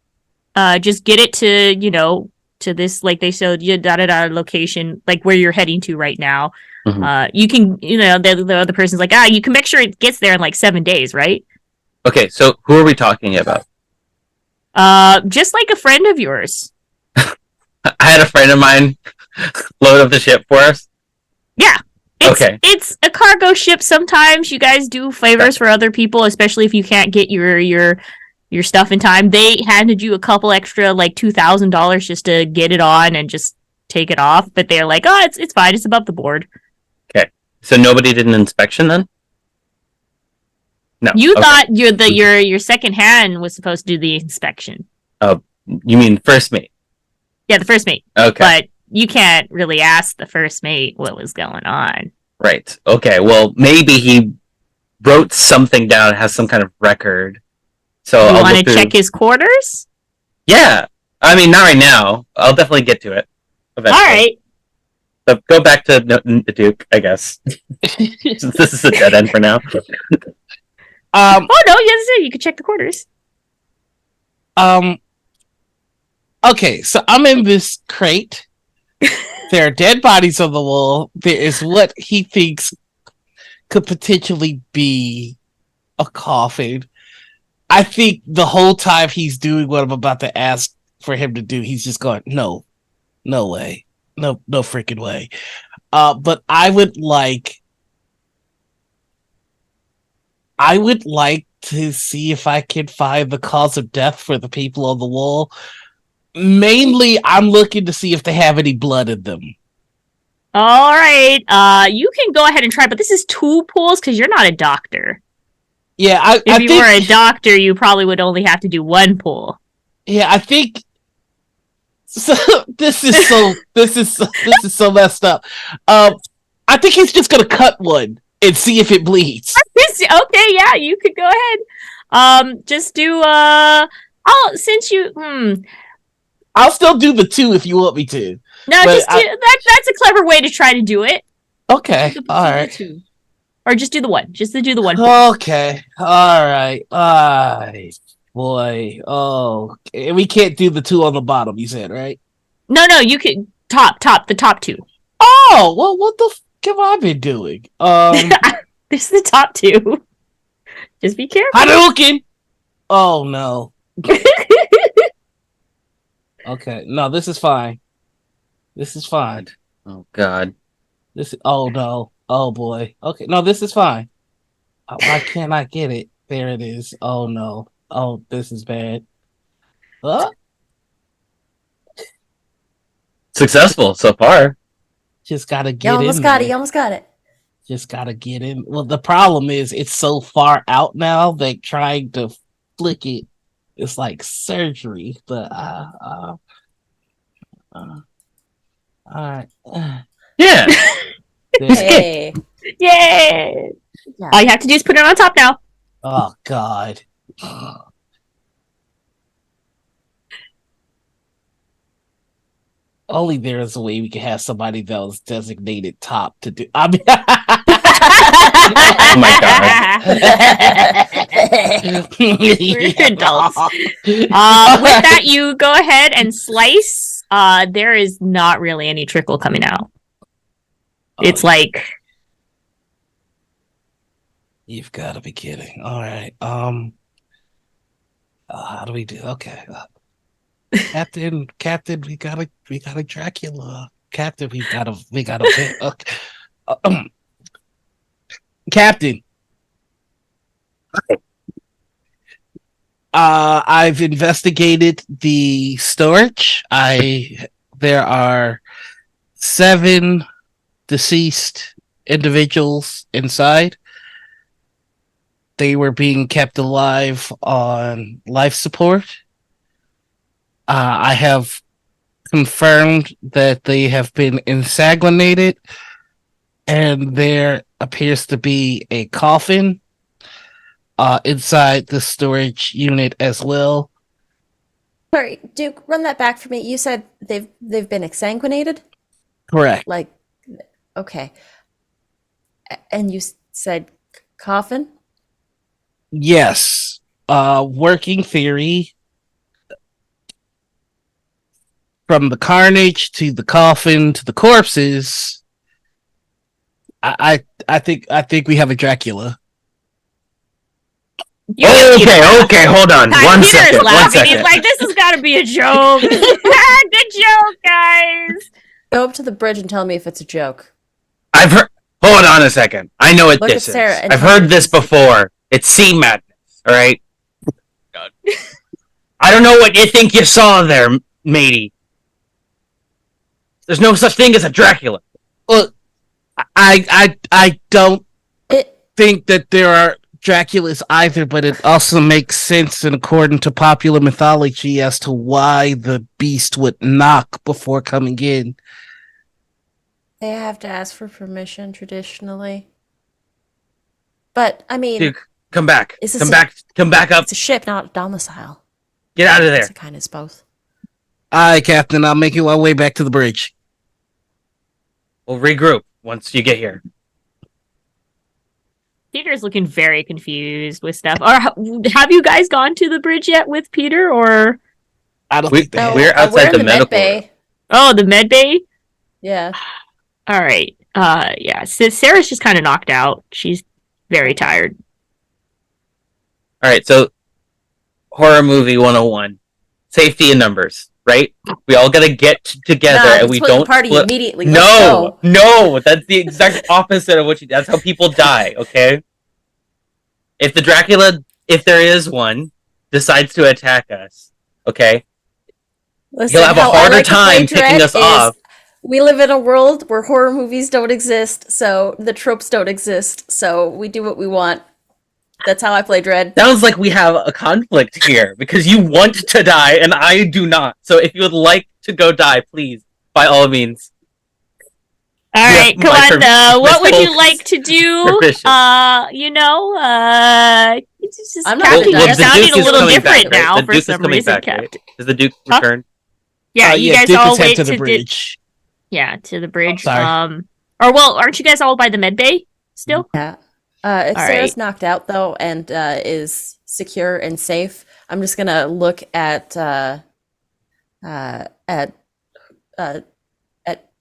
Just get it to to this, like they showed you, da da da location, like where you're heading to right now. You can, the other person's like, you can make sure it gets there in like 7 days, right? Okay, so who are we talking about? Just like a friend of yours. I had a friend of mine load up the ship for us. Yeah. Okay. It's a cargo ship. Sometimes you guys do favors for other people, especially if you can't get your stuff in time. They handed you a couple extra, like $2,000 just to get it on and just take it off. But they're like, oh, it's fine. It's above the board. Okay. So nobody did an inspection then? No. You Okay. thought your second hand was supposed to do the inspection. You mean first mate? Yeah, the first mate. Okay. But you can't really ask the first mate what was going on. Right. Okay. Well, maybe he wrote something down, has some kind of record. So You I'll want look to through. check his quarters? Yeah. I mean, not right now. I'll definitely get to it. Eventually. All right. So go back to the Duke, I guess. Since this is a dead end for now. Oh no, yes, you can check the quarters. Okay, so I'm in this crate. There are dead bodies on the wall. There is what he thinks could potentially be a coffin. I think the whole time he's doing what I'm about to ask for him to do, he's just going, no way. No freaking way. But I would like to see if I can find the cause of death for the people on the wall. Mainly, I'm looking to see if they have any blood in them. All right. You can go ahead and try, but this is 2 pulls because you're not a doctor. Yeah, If you were a doctor, you probably would only have to do 1 pull. Yeah, I think. So this is so messed up. I think he's just gonna cut one and see if it bleeds. Okay, yeah, you could go ahead. Just do since you I'll still do the 2 if you want me to. No, But just that's a clever way to try to do it. Okay, Do all the right. 2. Or just do the 1. Just to do the 1 pull. Okay, all right. Boy, oh, we can't do the 2 on the bottom. You said, right? No, you can the top 2. Oh, well, what the f have I been doing? This is the top 2. Just be careful. Hadouken! Oh no. Okay, no, this is fine. This is fine. Oh God. Oh no. Oh boy. Okay, no, this is fine. Why can't I get it? There it is. Oh no. Oh, this is bad. Successful so far. Just gotta You get almost in got it. there. You almost got it. Just gotta get in. Well, the problem is it's so far out now that trying to flick it is like surgery. But all right. Yeah. Hey. Yay! Yeah. All you have to do is put it on top now. Oh God. Only there is a way we can have somebody that was designated top to do. I mean, Oh my We're adults. With that, you go ahead and slice. There is not really any trickle coming out. It's like You've got to be kidding. All right. How do we do? Okay. Captain, we got a Dracula. Captain, we got a okay. Captain. I've investigated the storage. There are 7 deceased individuals inside. They were being kept alive on life support. I have confirmed that they have been ensanguinated, and there appears to be a coffin inside the storage unit as well. Sorry, Duke, run that back for me. You said they've been exsanguinated? Correct. Like, okay. And you said coffin? Yes. Working theory from the carnage to the coffin to the corpses. I think we have a Dracula. Okay, hold on. One Peter second. is One laughing. He's second. like, "This has got to be a joke." Good joke, guys. Go up to the bridge and tell me if it's a joke. I've heard. Hold on a second. I know what Look this at Sarah is. and I've tell me heard if this it's- before. It's sea madness. All right. God. I don't know what you think you saw there, matey. There's no such thing as a Dracula. Look, I don't It think that there are Draculas either, but it also makes sense in according to popular mythology as to why the beast would knock before coming in. They have to ask for permission traditionally. But I mean, Duke, come back. Is this Come a- back. Come back up. it's a ship, not a domicile. Get out of there. It's a kind of both. Aye, Captain, I'll make you my way back to the bridge. We'll regroup once you get here. Peter's looking very confused with stuff. Or have you guys gone to the bridge yet with Peter? Or I don't We- think they No, have. we're outside in the med medical bay. oh, the med bay? Yeah. All right. Yeah. So Sarah's just kind of knocked out. She's very tired. All right, so horror movie 101. Safety in numbers, right? We all got to get together Nah, and we split the don't party split- immediately. Let's No, go. no, that's the exact opposite of what you. That's how people die. Okay. If the Dracula, if there is one, decides to attack us, okay, Listen, he'll have a how I harder like to play time picking Dread us is off. We live in a world where horror movies don't exist, so the tropes don't exist, so we do what we want. That's how I play Dread. Sounds like we have a conflict here because you want to die and I do not. So if you would like to go die, please, by all means. All Yeah, right, come my on. What would you full like to do? permission. It's just I'm not Captain, gonna die. you're The sounding Duke a is little coming different back, right? now The for Duke is some coming reason, back, Captain. right? Does the Duke Huh? return? Yeah, you Yeah, guys Duke all is head wait to the to bridge. yeah, to the bridge. Sorry. Or well, aren't you guys all by the med bay still? Yeah. If All Sarah's right. knocked out though and is secure and safe, I'm just gonna look at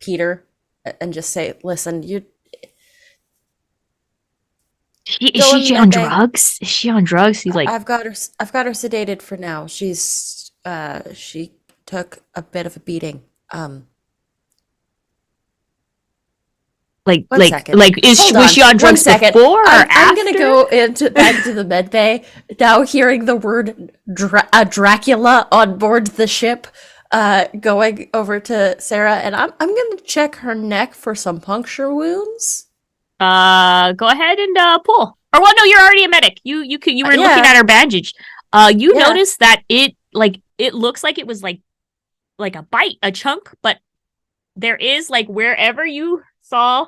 Peter and just say, "Listen, you Is Go in she the on med bay. drugs? Is she on drugs? He's like, I've got her sedated for now. She's she took a bit of a beating. One second. is Hold was she on 1 drugs second. before or I'm after? gonna go back to the med bay now. Hearing the word Dracula on board the ship, going over to Sarah, and I'm gonna check her neck for some puncture wounds. Go ahead and pull. Or well, no, you're already a medic. You were looking Yeah. at her bandage. You Yeah. noticed that it looks like it was like a bite, a chunk, but there is like wherever you saw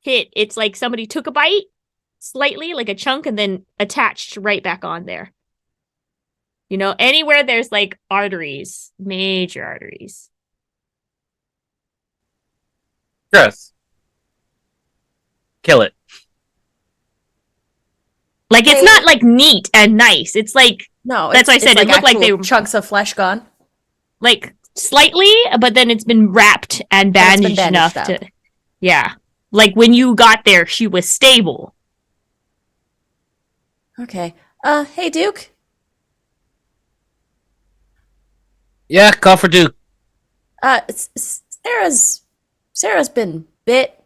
hit, it's like somebody took a bite slightly, like a chunk, and then attached right back on there. You know, anywhere there's like arteries, major arteries. Gross. Kill it. Like it's Hey. not like neat and nice. It's like No, That's why I said it looked like actual they- chunks of flesh gone. slightly, but then it's been wrapped and And it's been bandaged enough bandaged to, yeah. Like when you got there, she was stable. Okay. Hey Duke. Yeah, call for Duke. Sarah's been bit.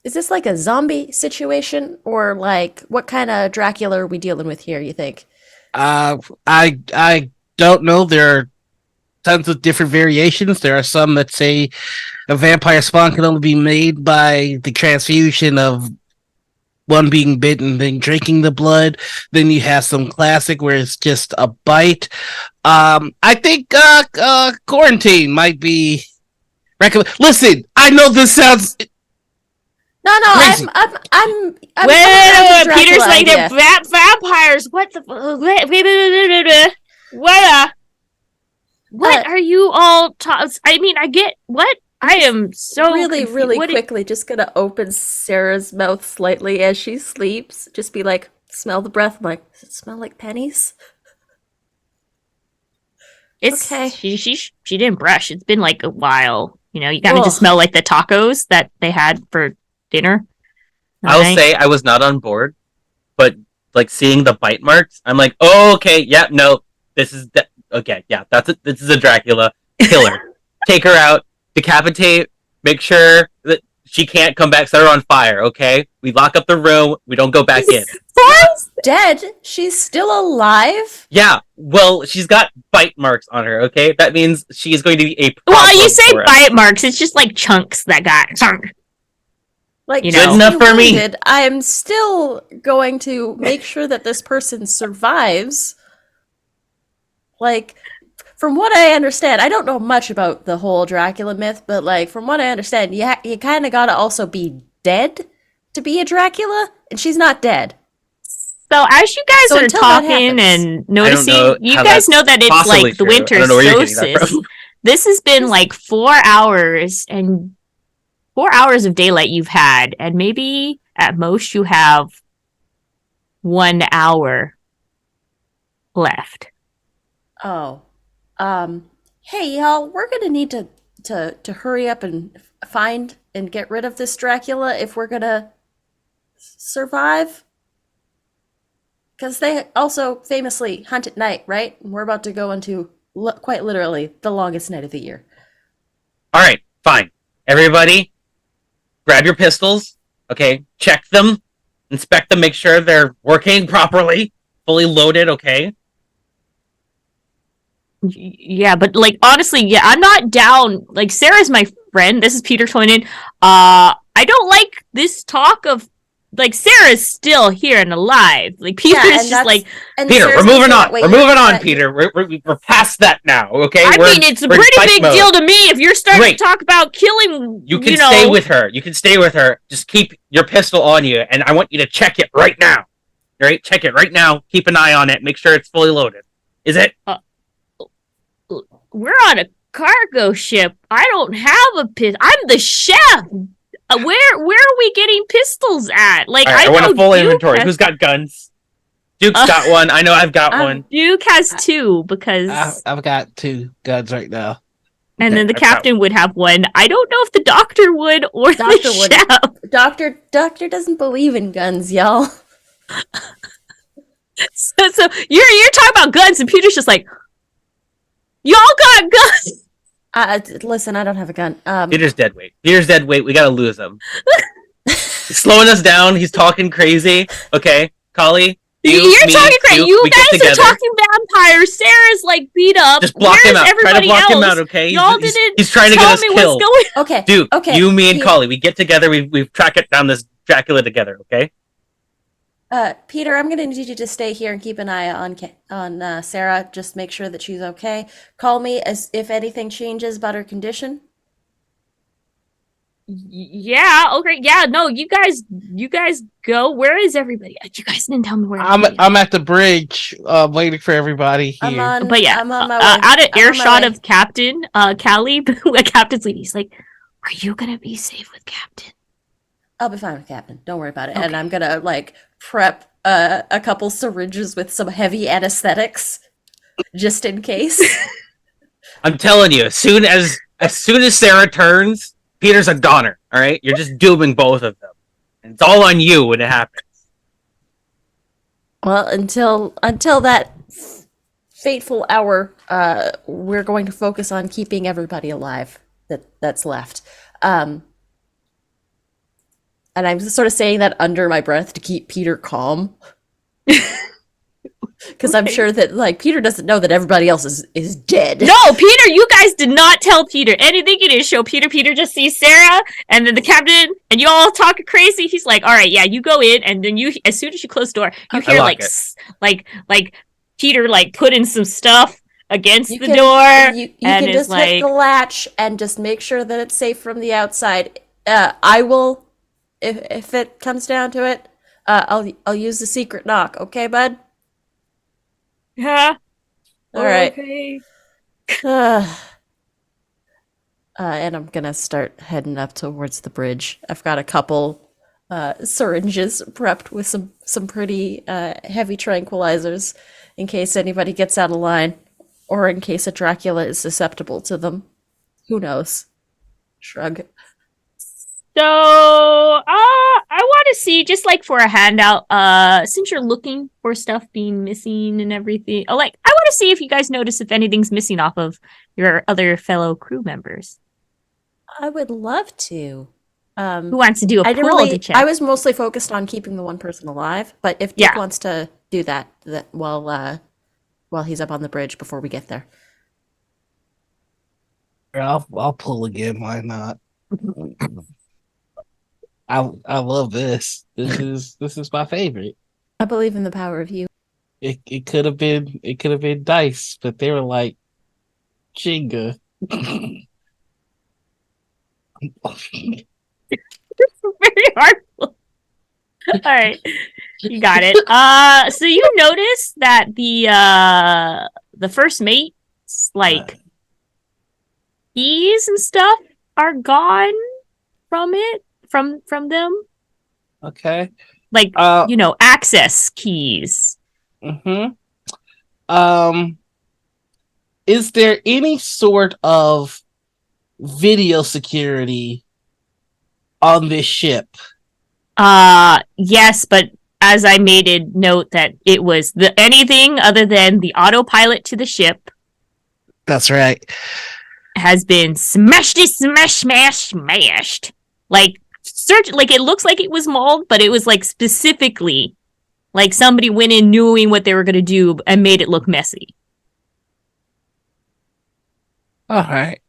Is this like a zombie situation, or like what kind of Dracula are we dealing with here? You think? I don't know. There are tons of different variations. There are some that say a vampire spawn can only be made by the transfusion of one being bitten, then drinking the blood. Then you have some classic where it's just a bite. I think quarantine might be recommend. Listen, I know this sounds. No, Crazy. I'm Wait, around the Peter's Dracula like they're idea. vampires. What the? What? What Uh, are you all? I mean, I get what I am so really, really what quickly just gonna open Sarah's mouth slightly as she sleeps. Just be like, smell the breath. I'm like, does it smell like pennies? It's Okay. she didn't brush. It's been like a while. You know, you kind of just Ugh. smell like the tacos that they had for dinner. I'll Right? say I was not on board, but like seeing the bite marks, I'm like, oh, okay, yeah, no, okay, yeah, this is a Dracula killer. Take her out, decapitate, make sure that she can't come back, set her on fire. Okay, we lock up the room, we don't go back in. Dead? She's still alive? Yeah, well, she's got bite marks on her. Okay, that means she is going to be a problem. Well, you say for us. bite marks. It's just like chunks that got chunk. Like, You just know. Good enough for me. wounded, I am still going to make sure that this person survives. Like, from what I understand, I don't know much about the whole Dracula myth, but like from what I understand, you kind of gotta also be dead to be a Dracula, and she's not dead. So as you guys So are until that talking happens- and noticing, know you how guys that's know that it's possibly like the true. I winter don't know where you're getting that solstice. from. This has been like 4 hours, and 4 hours of daylight you've had, and maybe at most you have 1 hour left. Oh, hey y'all, we're gonna need to hurry up and find and get rid of this Dracula if we're gonna survive. Because they also famously hunt at night, right? And we're about to go into quite literally the longest night of the year. All right, fine. Everybody, grab your pistols. Okay, check them, inspect them, make sure they're working properly, fully loaded. Okay. Yeah, but like honestly, yeah, I'm not down. Like Sarah's my friend. This is Peter Toynin. I don't like this talk of like Sarah's still here and alive. Like Peter's and just that's- like And Peter, Sarah's we're moving gonna say on. that, wait, We're you're- moving on, that- Peter. We're past that now. Okay. I We're mean, it's a we're in pretty fight big mode. deal to me if you're starting Great. to talk about killing. You can know, stay with her. You can stay with her. Just keep your pistol on you, and I want you to check it right now. All right, check it right now. Keep an eye on it. Make sure it's fully loaded. Is it? We're on a cargo ship. I don't have a pistol. I'm the chef. Where are we getting pistols at? Like All right, I want know a full Duke inventory. has- Who's got guns? Duke's got one. I know I've got one. Duke has two because, I've got 2 guns right now. and then the I've got captain would have one. I don't know if the doctor would or Doctor the wouldn't. chef. Doctor doesn't believe in guns, y'all. So you're talking about guns, and Peter's just like, y'all got guns. Listen, I don't have a gun. Peter's dead weight. Peter's dead weight. We gotta lose him. He's slowing us down. He's talking crazy. Okay, Collie. You're me, talking crazy. Duke, You we get guys are together. talking vampires. Sarah's like beat up. Just block Where's him out. Try to everybody block him else? out. Okay. Y'all He's, didn't he's trying to tell get us me killed. what's going. Okay. Duke, Okay. you, me, and Peter- Collie, we get together. We've tracked it down this Dracula together. Okay. Peter, I'm gonna need you to stay here and keep an eye on Sarah. Just make sure that she's okay. Call me as if anything changes about her condition. Yeah. Okay. Yeah. No. You guys go. Where is everybody? You guys didn't tell me where. everybody is. I'm at the bridge, waiting for everybody I'm here. on. But yeah, I'm on my way. out of I'm on my earshot way. of Captain Callie, Captain's lead. He's like, "Are you gonna be safe with Captain?" I'll be fine with Captain. Don't worry about it. Okay. And I'm gonna like prep a couple syringes with some heavy anesthetics, just in case. I'm telling you, as soon as Sarah turns, Peter's a goner. All right, you're just dooming both of them, and it's all on you when it happens. Well, until that fateful hour, we're going to focus on keeping everybody alive that's left. And I'm sort of saying that under my breath to keep Peter calm. Because I'm Okay. sure that like Peter doesn't know that everybody else is dead. No, Peter, you guys did not tell Peter anything. You didn't show Peter. Peter just sees Sarah and then the captain, and you all talking crazy. He's like, "All right, yeah, you go in," and then you, as soon as you close the door, you I hear lock like, it. like Peter like putting some stuff against You the can- door, You and can it's just hit like, the latch and just make sure that it's safe from the outside. I will, if it comes down to it, I'll use the secret knock. Okay, bud. "Yeah, All right. okay." And I'm gonna start heading up towards the bridge. I've got a couple syringes prepped with some pretty heavy tranquilizers in case anybody gets out of line, or in case a Dracula is susceptible to them. Who knows? Shrug. So, I want to see, just like for a handout, since you're looking for stuff being missing and everything, I want to see if you guys notice if anything's missing off of your other fellow crew members. I would love to. Who wants to do a I didn't quality really. check? I was mostly focused on keeping the one person alive, but if Duke Yeah. wants to do that, while he's up on the bridge before we get there. I'll pull again. Why not? I love this. This is my favorite. I believe in the power of you. It could have been dice, but they were like Jenga. Very hard. All right, you got it. So you notice that the first mate's like keys and stuff are gone from it, from them. Okay. Like Uh. access keys. Mm-hmm. Is there any sort of video security on this ship? Yes, but as I made a note that it was anything other than the autopilot to the ship That's right. has been smashed. Like like it looks like it was mauled, but it was like specifically like somebody went in knowing what they were gonna do and made it look messy. All right.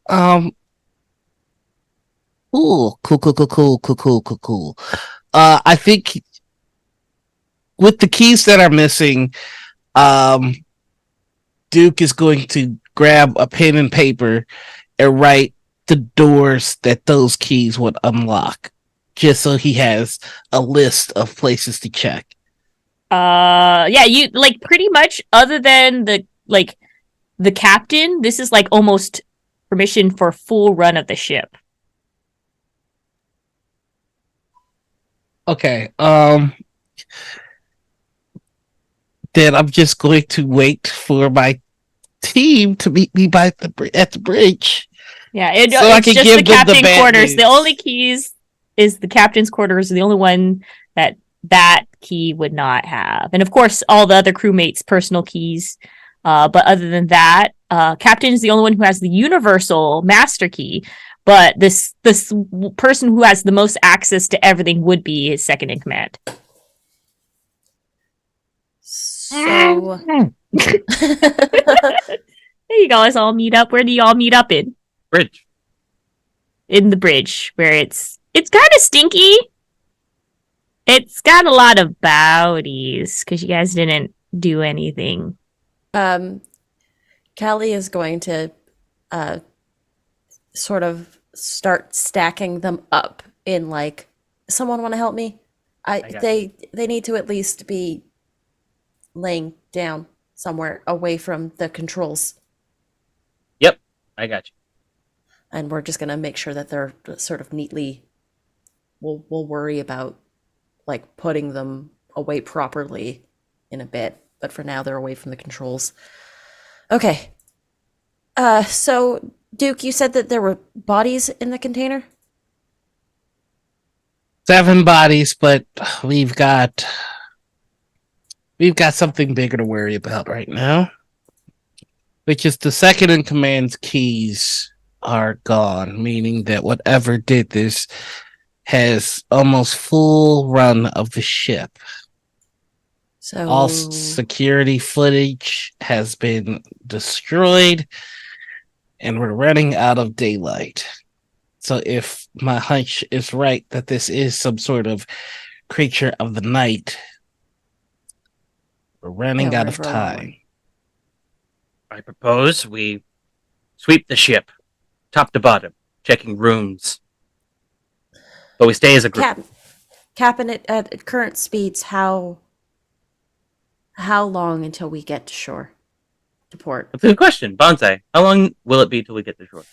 Ooh, cool. I think with the keys that are missing, Duke is going to grab a pen and paper and write the doors that those keys would unlock, just so he has a list of places to check. Yeah, you like pretty much other than the captain, this is like almost permission for full run of the ship. Okay. Then I'm just going to wait for my team to meet me at the bridge. Yeah, So I it's can just give the them the captain bad quarters. The news. only keys is the captain's quarters. The only one that key would not have, and of course, all the other crewmates' personal keys. But other than that, captain is the only one who has the universal master key. But this person who has the most access to everything would be his second in command. So. There you guys all meet up. Where do you all meet up in? Bridge. In the bridge, where it's kind of stinky. It's got a lot of bowdies because you guys didn't do anything. Callie is going to sort of start stacking them up in like, someone want to help me? They need to at least be laying down somewhere away from the controls. Yep, I got you. And we're just going to make sure that they're sort of neatly, we'll worry about like putting them away properly in a bit, but for now they're away from the controls. Okay. So Duke, you said that there were bodies in the container? 7 bodies, but we've got something bigger to worry about right now, which is the second in command's keys are gone, meaning that whatever did this has almost full run of the ship. So All security footage has been destroyed, and we're running out of daylight. So if my hunch is right that this is some sort of creature of the night, we're running out of time. I propose we sweep the ship, top to bottom, checking rooms. But we stay as a group. Captain, at current speeds, how long until we get to shore, to port? That's a good question. Bonsai, how long will it be till we get to shore?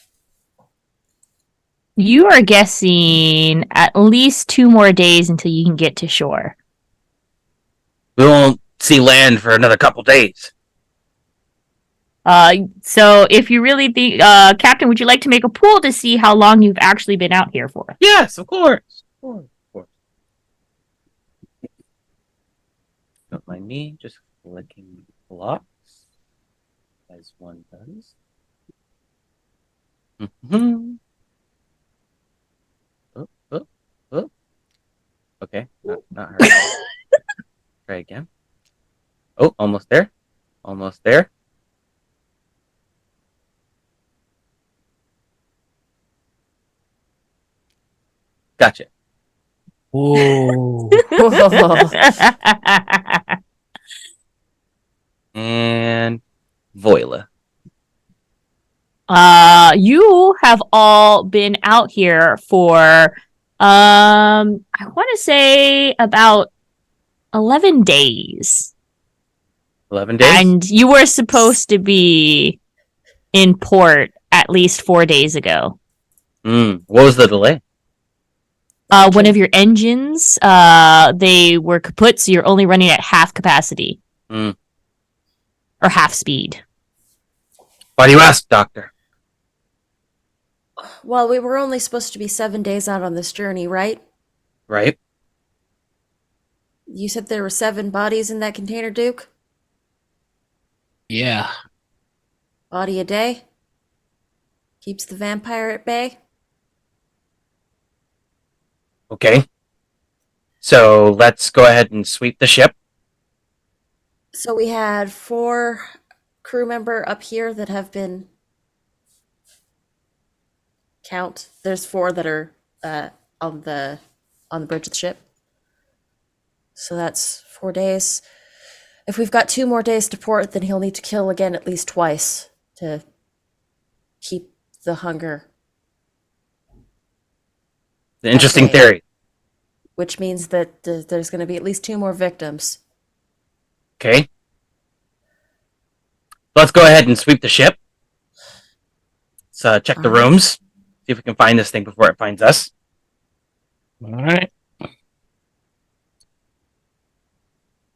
You are guessing at least 2 more days until you can get to shore. We won't see land for another couple days. So if you really think, Captain, would you like to make a pool to see how long you've actually been out here for? Yes, of course. Of course. Don't mind me just clicking blocks as one does. Mm-hmm. Oh, oh, oh. Okay, not her. Try again. Oh, almost there. Almost there. Gotcha. Whoa. And Voila. You have all been out here for, I want to say about 11 days. 11 days? And you were supposed to be in port at least 4 days ago. What was the delay? One of your engines, they were kaput, so you're only running at half capacity. Mm. Or half speed. Why do you ask, Doctor? Well, we were only supposed to be 7 days out on this journey, right? Right? You said there were 7 bodies in that container, Duke? Yeah. Body a day? Keeps the vampire at bay? Okay. So let's go ahead and sweep the ship. So we had 4 crew member up here that have been count. There's 4 that are on the bridge of the ship. So that's 4 days. If we've got 2 more days to port, then he'll need to kill again at least twice to keep the hunger. The interesting Okay. theory. Which means that there's going to be at least 2 more victims. Okay. Let's go ahead and sweep the ship. Let's check the Alright. rooms. See if we can find this thing before it finds us. All right.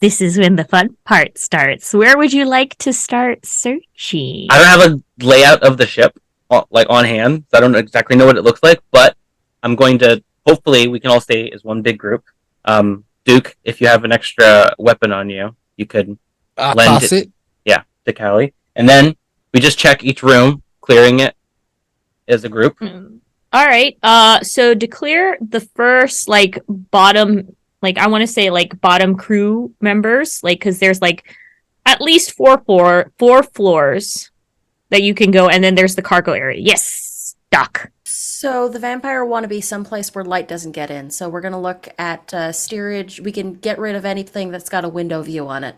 This is when the fun part starts. Where would you like to start searching? I don't have a layout of the ship on hand, so I don't exactly know what it looks like, but I'm going to, hopefully we can all stay as one big group. Duke, if you have an extra weapon on you, you could I'll lend toss it. to Callie. And then we just check each room, clearing it as a group. All right. So to clear the first bottom, I want to say bottom crew members, because there's at least four floors that you can go, and then there's the cargo area. Yes, Doc. So the vampire want to be someplace where light doesn't get in. So we're going to look at steerage. We can get rid of anything that's got a window view on it.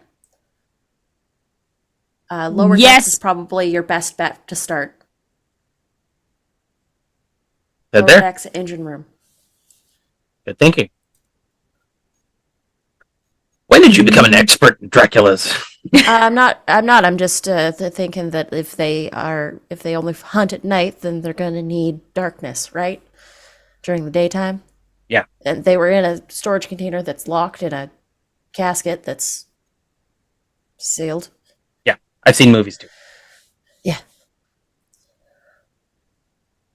Lower Yes. decks is probably your best bet to start. Said Lower there? decks, engine room. Good thinking. When did you become an expert in Dracula's? I'm not. I'm just thinking that if they only hunt at night, then they're going to need darkness, right? During the daytime. Yeah. And they were in a storage container that's locked in a casket that's sealed. I've seen movies too. Yeah.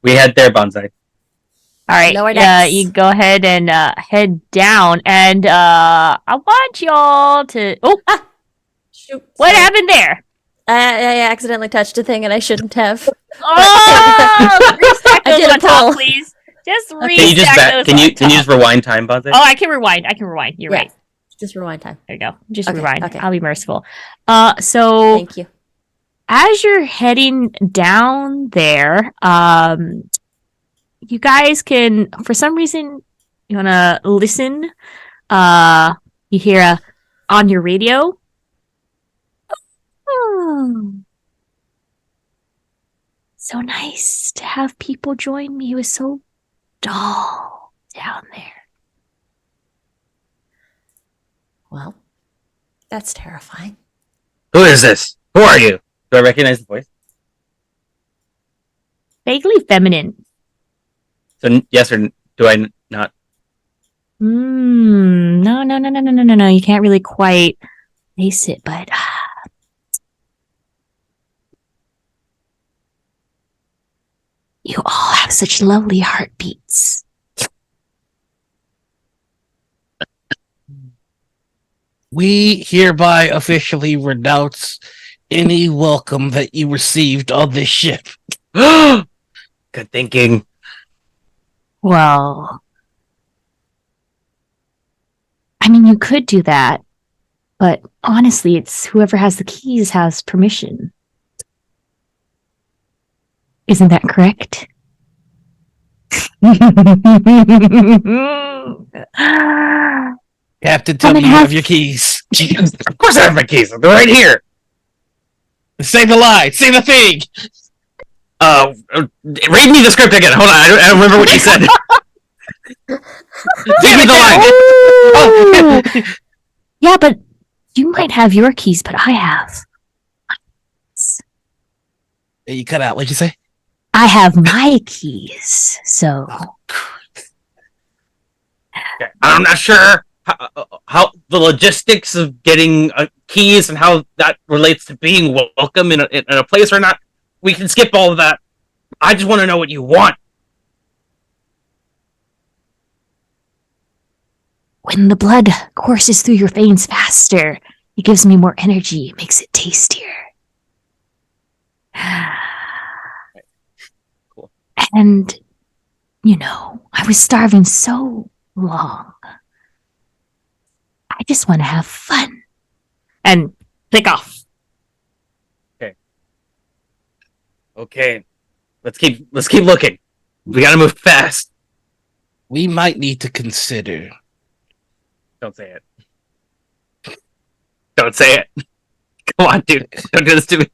We head there, Bonsai. All right. Lower decks. You go ahead and head down, and I want y'all to. Oh, Shoot. what Sorry. happened there? I accidentally touched a thing and I shouldn't have. Oh, restack I those did a on top, pull. please. Just Okay. restack Can you just those can you on can you top. just rewind time, Bonsai? Oh, I can rewind. You're Yeah. right. Just rewind time. There you go. Just Okay, rewind. okay. I'll be merciful. So Thank you. as you're heading down there, you guys can, for some reason, you wanna listen. You hear on your radio. Oh, so nice to have people join me. It was so dull down there. Well, that's terrifying. Who is this? Who are you? Do I recognize the voice? Vaguely feminine. So yes or do I not? No, no, no, no, no, no, no, no. You can't really quite face it, but you all have such lovely heartbeats. We hereby officially renounce any welcome that you received on this ship. Good thinking. Well, I mean, you could do that, but honestly, it's whoever has the keys has permission. Isn't that correct? Captain, tell Come me and you have- have your keys. Of course I have my keys. They're right here. Say the lie. Say the thing. Read me the script again. Hold on. I don't remember what you said. Read me the line. Oh! Yeah, but you might have your keys, but I have. You cut out. What'd you say? I have my keys, so Okay. I'm not sure how the logistics of getting keys and how that relates to being welcome in a place or not. We can skip all of that. I just want to know what you want. when the blood courses through your veins faster, it gives me more energy, it makes it tastier. Cool. And, you know, I was starving so long. I just want to have fun. And pick off. Okay, let's keep looking. We gotta move fast. We might need to consider. Don't say it. Don't say it. Come on, dude. Don't do this to me.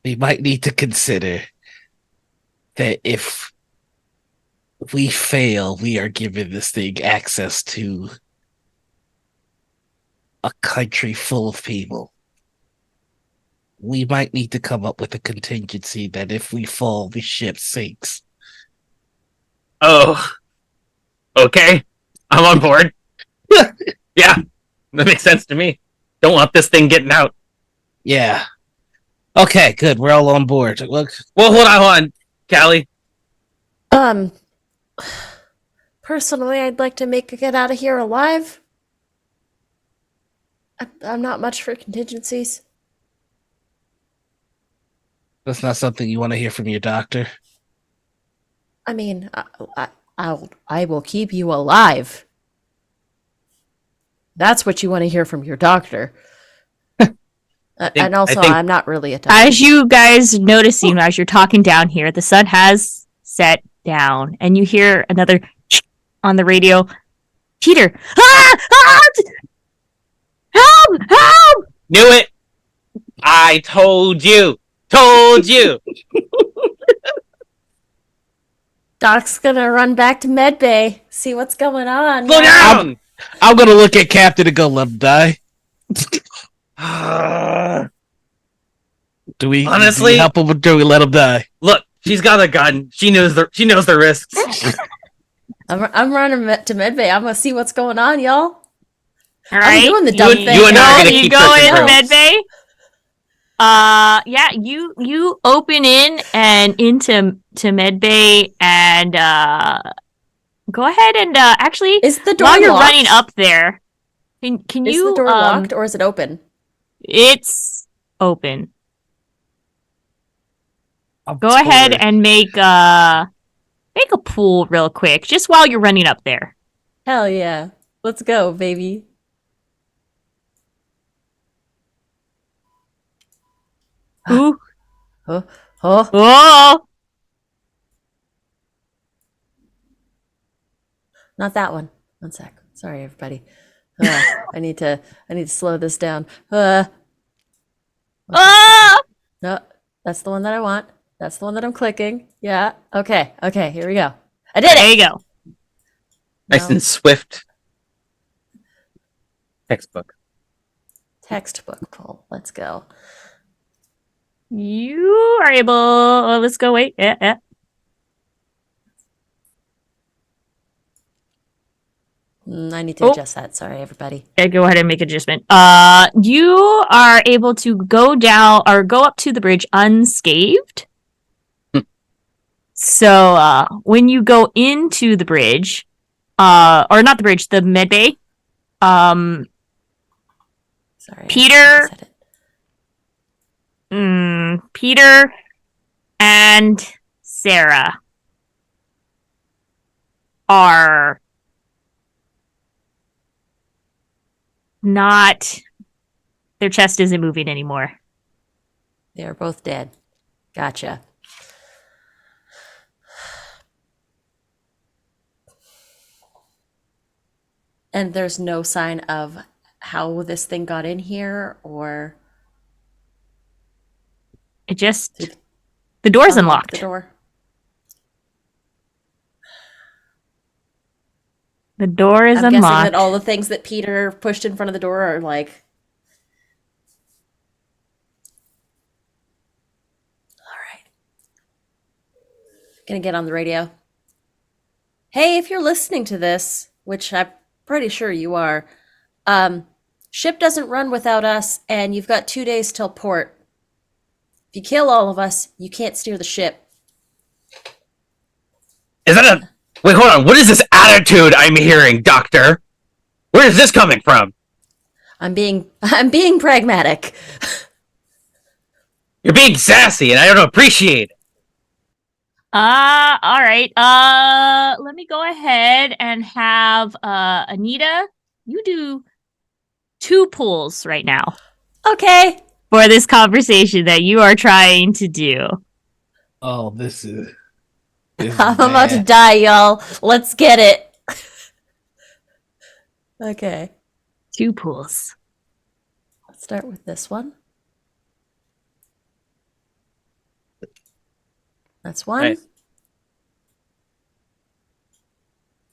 We might need to consider that if we fail, we are giving this thing access to a country full of people. We might need to come up with a contingency that if we fall, the ship sinks. Oh, okay. I'm on board. Yeah, that makes sense to me. Don't want this thing getting out. Yeah. Okay, good. We're all on board. Look, Well, hold on, Callie. Personally, I'd like to get out of here alive. I'm not much for contingencies. that's not something you want to hear from your doctor. I mean, I will keep you alive. That's what you want to hear from your doctor. And also, I'm not really a doctor. As you guys noticing, as you're talking down here, the sun has set down, and you hear another on the radio. Peter! Ah! Ah! Help! Help! Knew it. I told you. Told you. Doc's gonna run back to medbay, see what's going on. Slow down. I'm gonna look at Captain and go, let him die. Do we Honestly, help him or do we let him die? look, she's got a gun. She knows the risks. I'm running to medbay. I'm gonna see what's going on, y'all. All I'm right. doing the dumb thing. You and I are gonna you keep go searching in for him. medbay. Yeah, you open in and into medbay and go ahead and actually Is the door while you're locked? running up there, can Is you the door locked or is it open? It's open. I'm Go ahead torn. and make a pool real quick, just while you're running up there. Hell yeah. Let's go, baby. Ooh. Oh, Oh. not that one. One sec. Sorry, everybody. I need to slow this down. Ah! No, that's the one that I want. That's the one that I'm clicking. Yeah. Okay. Okay. Here we go. I did There it. you go. Nice No. and swift. Textbook. Textbook pull. Let's go. You are able. Oh, let's go. Wait. Yeah. I need to Oh. adjust that. Sorry, everybody. Okay, go ahead and make an adjustment. You are able to go down or go up to the bridge unscathed. So when you go into the bridge, or not the bridge, the med bay, Sorry. Peter- I said it. Peter and Sarah are not. Their chest isn't moving anymore. They are both dead. Gotcha. And there's no sign of how this thing got in here or It just Did- the door's unlock unlocked. the door. The door is I'm guessing unlocked. that all the things that Peter pushed in front of the door are like. All right. Gonna get on the radio. Hey, if you're listening to this, which I'm pretty sure you are, ship doesn't run without us, and you've got 2 days till port. If you kill all of us, you can't steer the ship. Is that a... Wait, hold on. What is this attitude I'm hearing, Doctor? Where is this coming from? I'm being pragmatic. You're being sassy, and I don't appreciate it. All right. Let me go ahead and have Anita, you do 2 pulls right now Okay. for this conversation that you are trying to do. Oh, this is I'm about to bad. die, y'all. Let's get it. Okay. 2 pulls. Let's start with this one. That's one. Nice.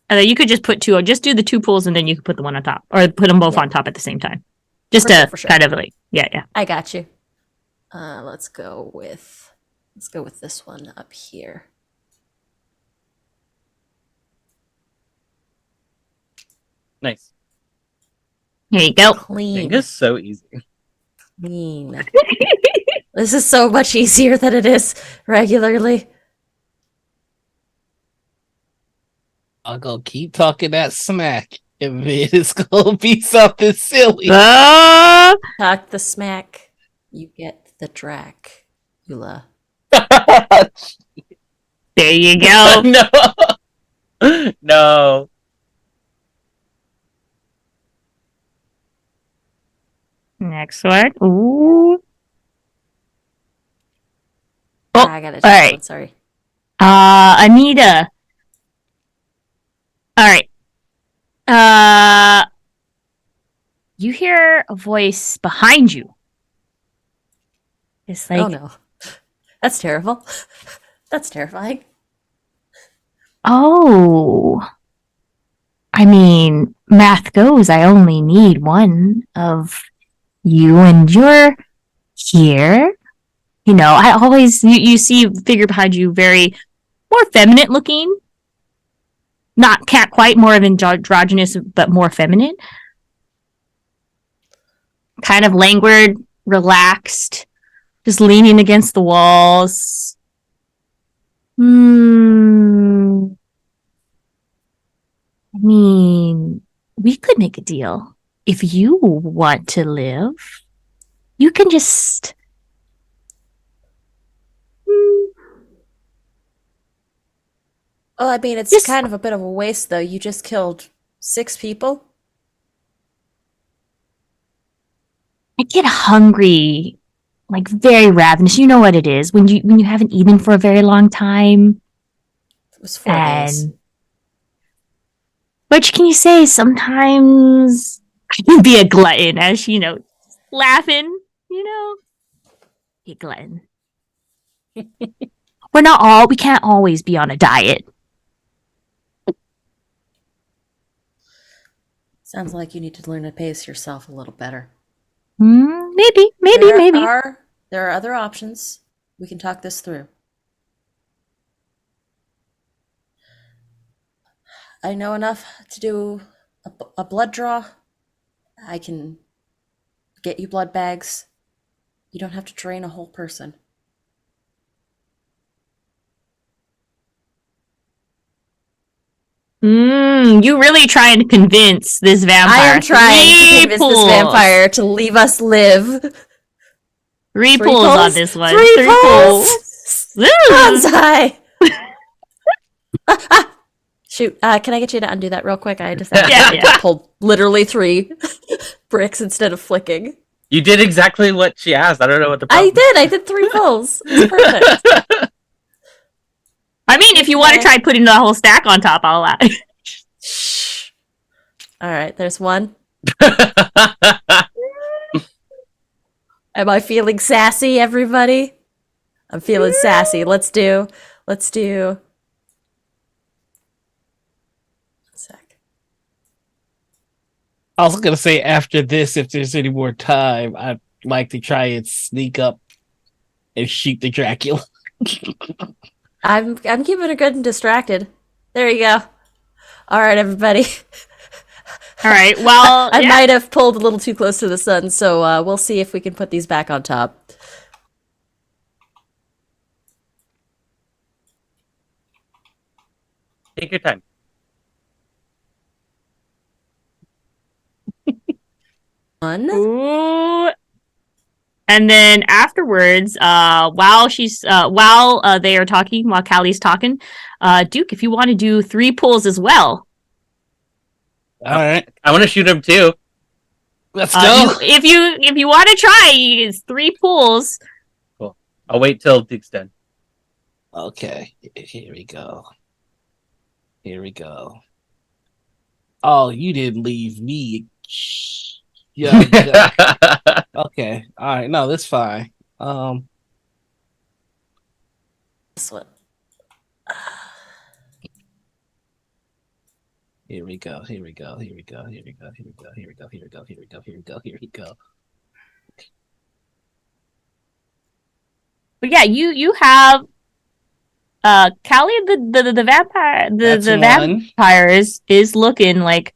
And then you could just put 2, or just do the 2 pulls and then you could put the one on top, or put them both Yeah. on top at the same time. Just For to sure, for sure. kind of like, yeah. I got you. Let's go with this one up here. Nice. Here you go. Clean. Thing is so easy. Clean. This is so much easier than it is regularly. I'll go keep talking that smack, and it's gonna be something silly. Ah! Talk the smack. You get the Dracula. There you go. No. No. Next one. Ooh. Oh, I gotta all check that right. one, sorry. Anita. All right. You hear a voice behind you. It's like, Oh no. That's terrible. That's terrifying. oh. I mean, math goes, I only need one of you, and you're here. You know, I always, you see figure behind you very more feminine looking. Can't quite more of androgynous, but more feminine. Kind of languid, relaxed, just leaning against the walls. I mean, we could make a deal. If you want to live, you can just. Well, I mean, it's Just- kind of a bit of a waste, though. You just killed 6 people. I get hungry, like very ravenous. You know what it is when you haven't eaten for a very long time. It was 4 days. What can you say? Sometimes I can be a glutton, as laughing. Be a glutton. We can't always be on a diet. Sounds like you need to learn to pace yourself a little better. Maybe. There are other options. We can talk this through. I know enough to do a blood draw. I can get you blood bags. You don't have to drain a whole person. You really trying to convince this vampire. I am trying to Three convince pools. this vampire to leave us live. Three Three pools on pulls? this one. Three pools. pulls! Woo! Bonsai! Shoot, can I get you to undo that real quick? I just Yeah. pulled literally 3 bricks instead of flicking. You did exactly what she asked. I don't know what the problem I did 3 pulls. It's perfect. I mean, if you want to try putting the whole stack on top, I'll allow it. Shh. All right, there's one. Am I feeling sassy, everybody? I'm feeling sassy. Let's do. One sec. I was gonna say after this, if there's any more time, I'd like to try and sneak up and shoot the Dracula. I'm keeping it good and distracted. There you go. All right, everybody. All right. Well, I might have pulled a little too close to the sun, so we'll see if we can put these back on top. Take your time. One. Ooh. And then afterwards, while they are talking, while Callie's talking, Duke, if you want to do 3 pulls as well. All right, I want to shoot him too. let's go. If you want to try, it's 3 pulls. Cool. I'll wait till Duke's done. Okay, here we go. Oh, you didn't leave me. Yeah. Okay. All right. No, that's fine. This one. Here we go. But yeah, you have Callie the vampire That's the one. vampire is looking like,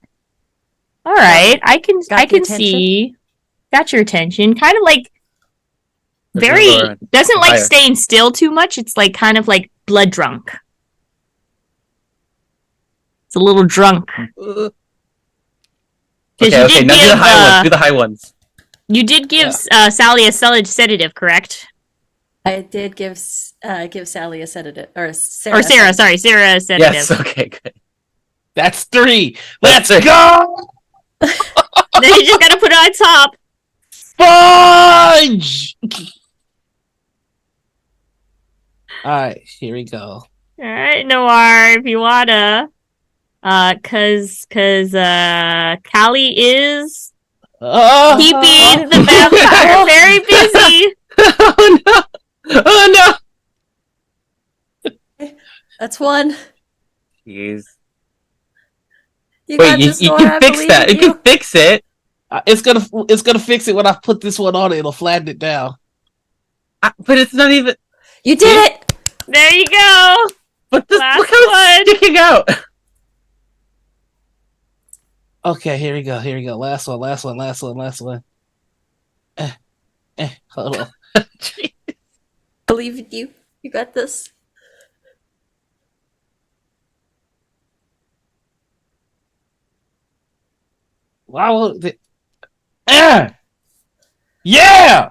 all right, I can Got the attention? see, got your attention. Kind of like Doesn't very go around. doesn't like Fire. staying still too much. It's like kind of like blood drunk. It's a little drunk. 'Cause you Okay, did now do the give, high ones. Do the high ones. You did give Sally a sedative, correct? I did give Sally a sedative, or Or Sarah. Sarah, sorry, Sarah a sedative. Yes. Okay. Good. That's 3. That's Let's three. go. Then you just gotta put it on top. Fudge. All right, here we go. All right, Noir, if you wanna, cause Callie is keeping the vampire very busy. Oh no! Oh no! That's one. Jeez. You Wait, got this, you Nora, can I fix believe that. in You can fix it. It's gonna fix it when I put this one on. It'll flatten it down. But it's not even. You did it. There you go. But this, Last look how one. it's sticking out. Okay, here we go. Last one. Hold on. Believe in you. You got this. Why would it? Yeah!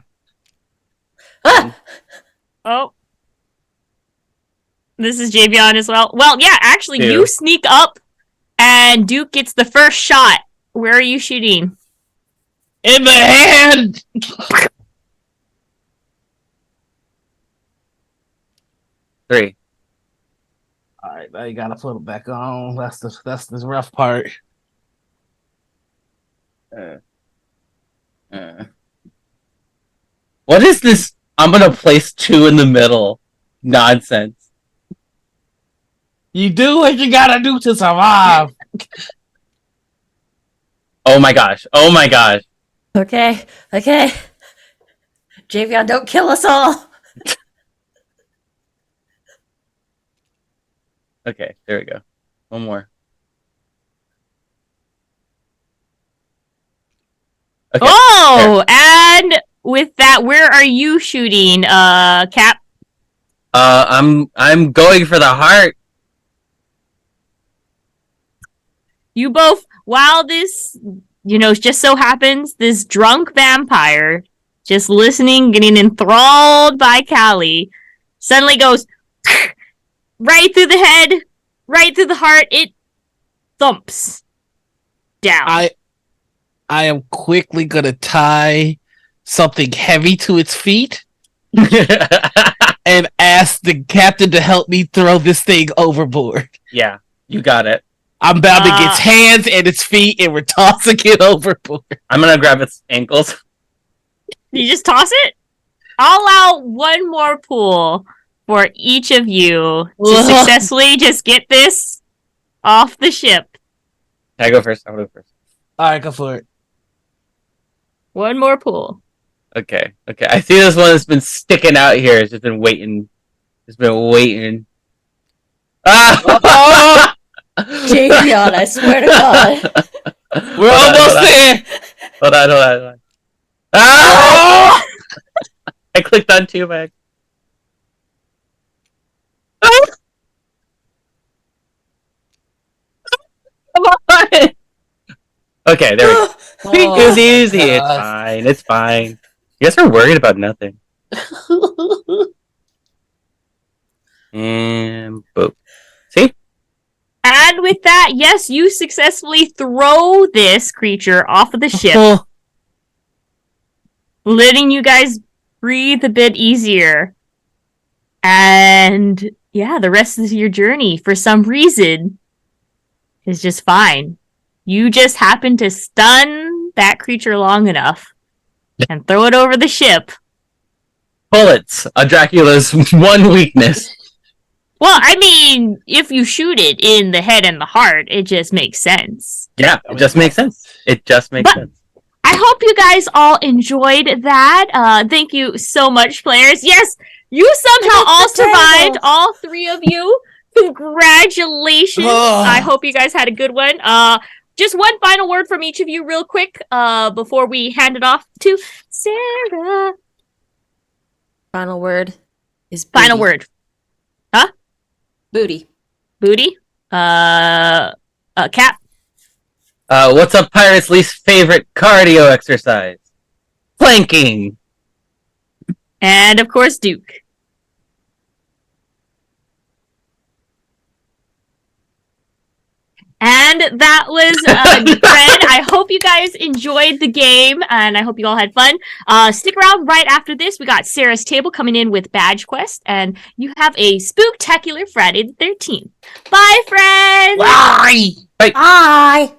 Ah! Oh. This is Javion as well. Well, yeah, actually, Two. you sneak up and Duke gets the first shot. Where are you shooting? In the hand! 3. Alright, now you gotta put it back on. That's the rough part. What is this? I'm gonna place 2 in the middle. Nonsense. You do what you gotta do to survive. Oh my gosh. Oh my gosh. Okay. Javion, don't kill us all. Okay, there we go. One more. Okay. Oh, and with that, where are you shooting, Cap? I'm going for the heart. You both, while this, just so happens, this drunk vampire, just listening, getting enthralled by Callie, suddenly goes right through the head, right through the heart. It thumps down. I am quickly gonna tie something heavy to its feet and ask the captain to help me throw this thing overboard. Yeah, you got it. I'm bounding its hands and its feet, and we're tossing it overboard. I'm gonna grab its ankles. You just toss it? I'll allow one more pool for each of you to successfully just get this off the ship. Can I go first? I'll go first. All right, go for it. One more pool. Okay. I see this one that's been sticking out here. It's just been waiting. It's been waiting. Ah! Javion, I swear to God. We're almost there. Hold on. Ah! I clicked on 2 back. Come on! Okay, there we go. It was easy. It's fine. You guys are worried about nothing. And boom. See? And with that, yes, you successfully throw this creature off of the ship, letting you guys breathe a bit easier. And yeah, the rest of your journey, for some reason, is just fine. You just happen to stun that creature long enough and throw it over the ship. Bullets are Dracula's one weakness. Well, I mean, if you shoot it in the head and the heart, it just makes sense. Yeah, it just makes sense. It just makes sense. I hope you guys all enjoyed that. Thank you so much, players. Yes, you somehow all survived, all 3 of you. Congratulations. I hope you guys had a good one. Just one final word from each of you real quick before we hand it off to Sarah. Final word is booty. Final word. Huh? Booty. Booty? Cap? What's a pirate's least favorite cardio exercise? Planking. And of course, Duke. And that was Fred. I hope you guys enjoyed the game, and I hope you all had fun. Stick around right after this. We got Sarah's Table coming in with Badge Quest, and you have a spooktacular Friday the 13th. Bye, friends! Bye. Bye.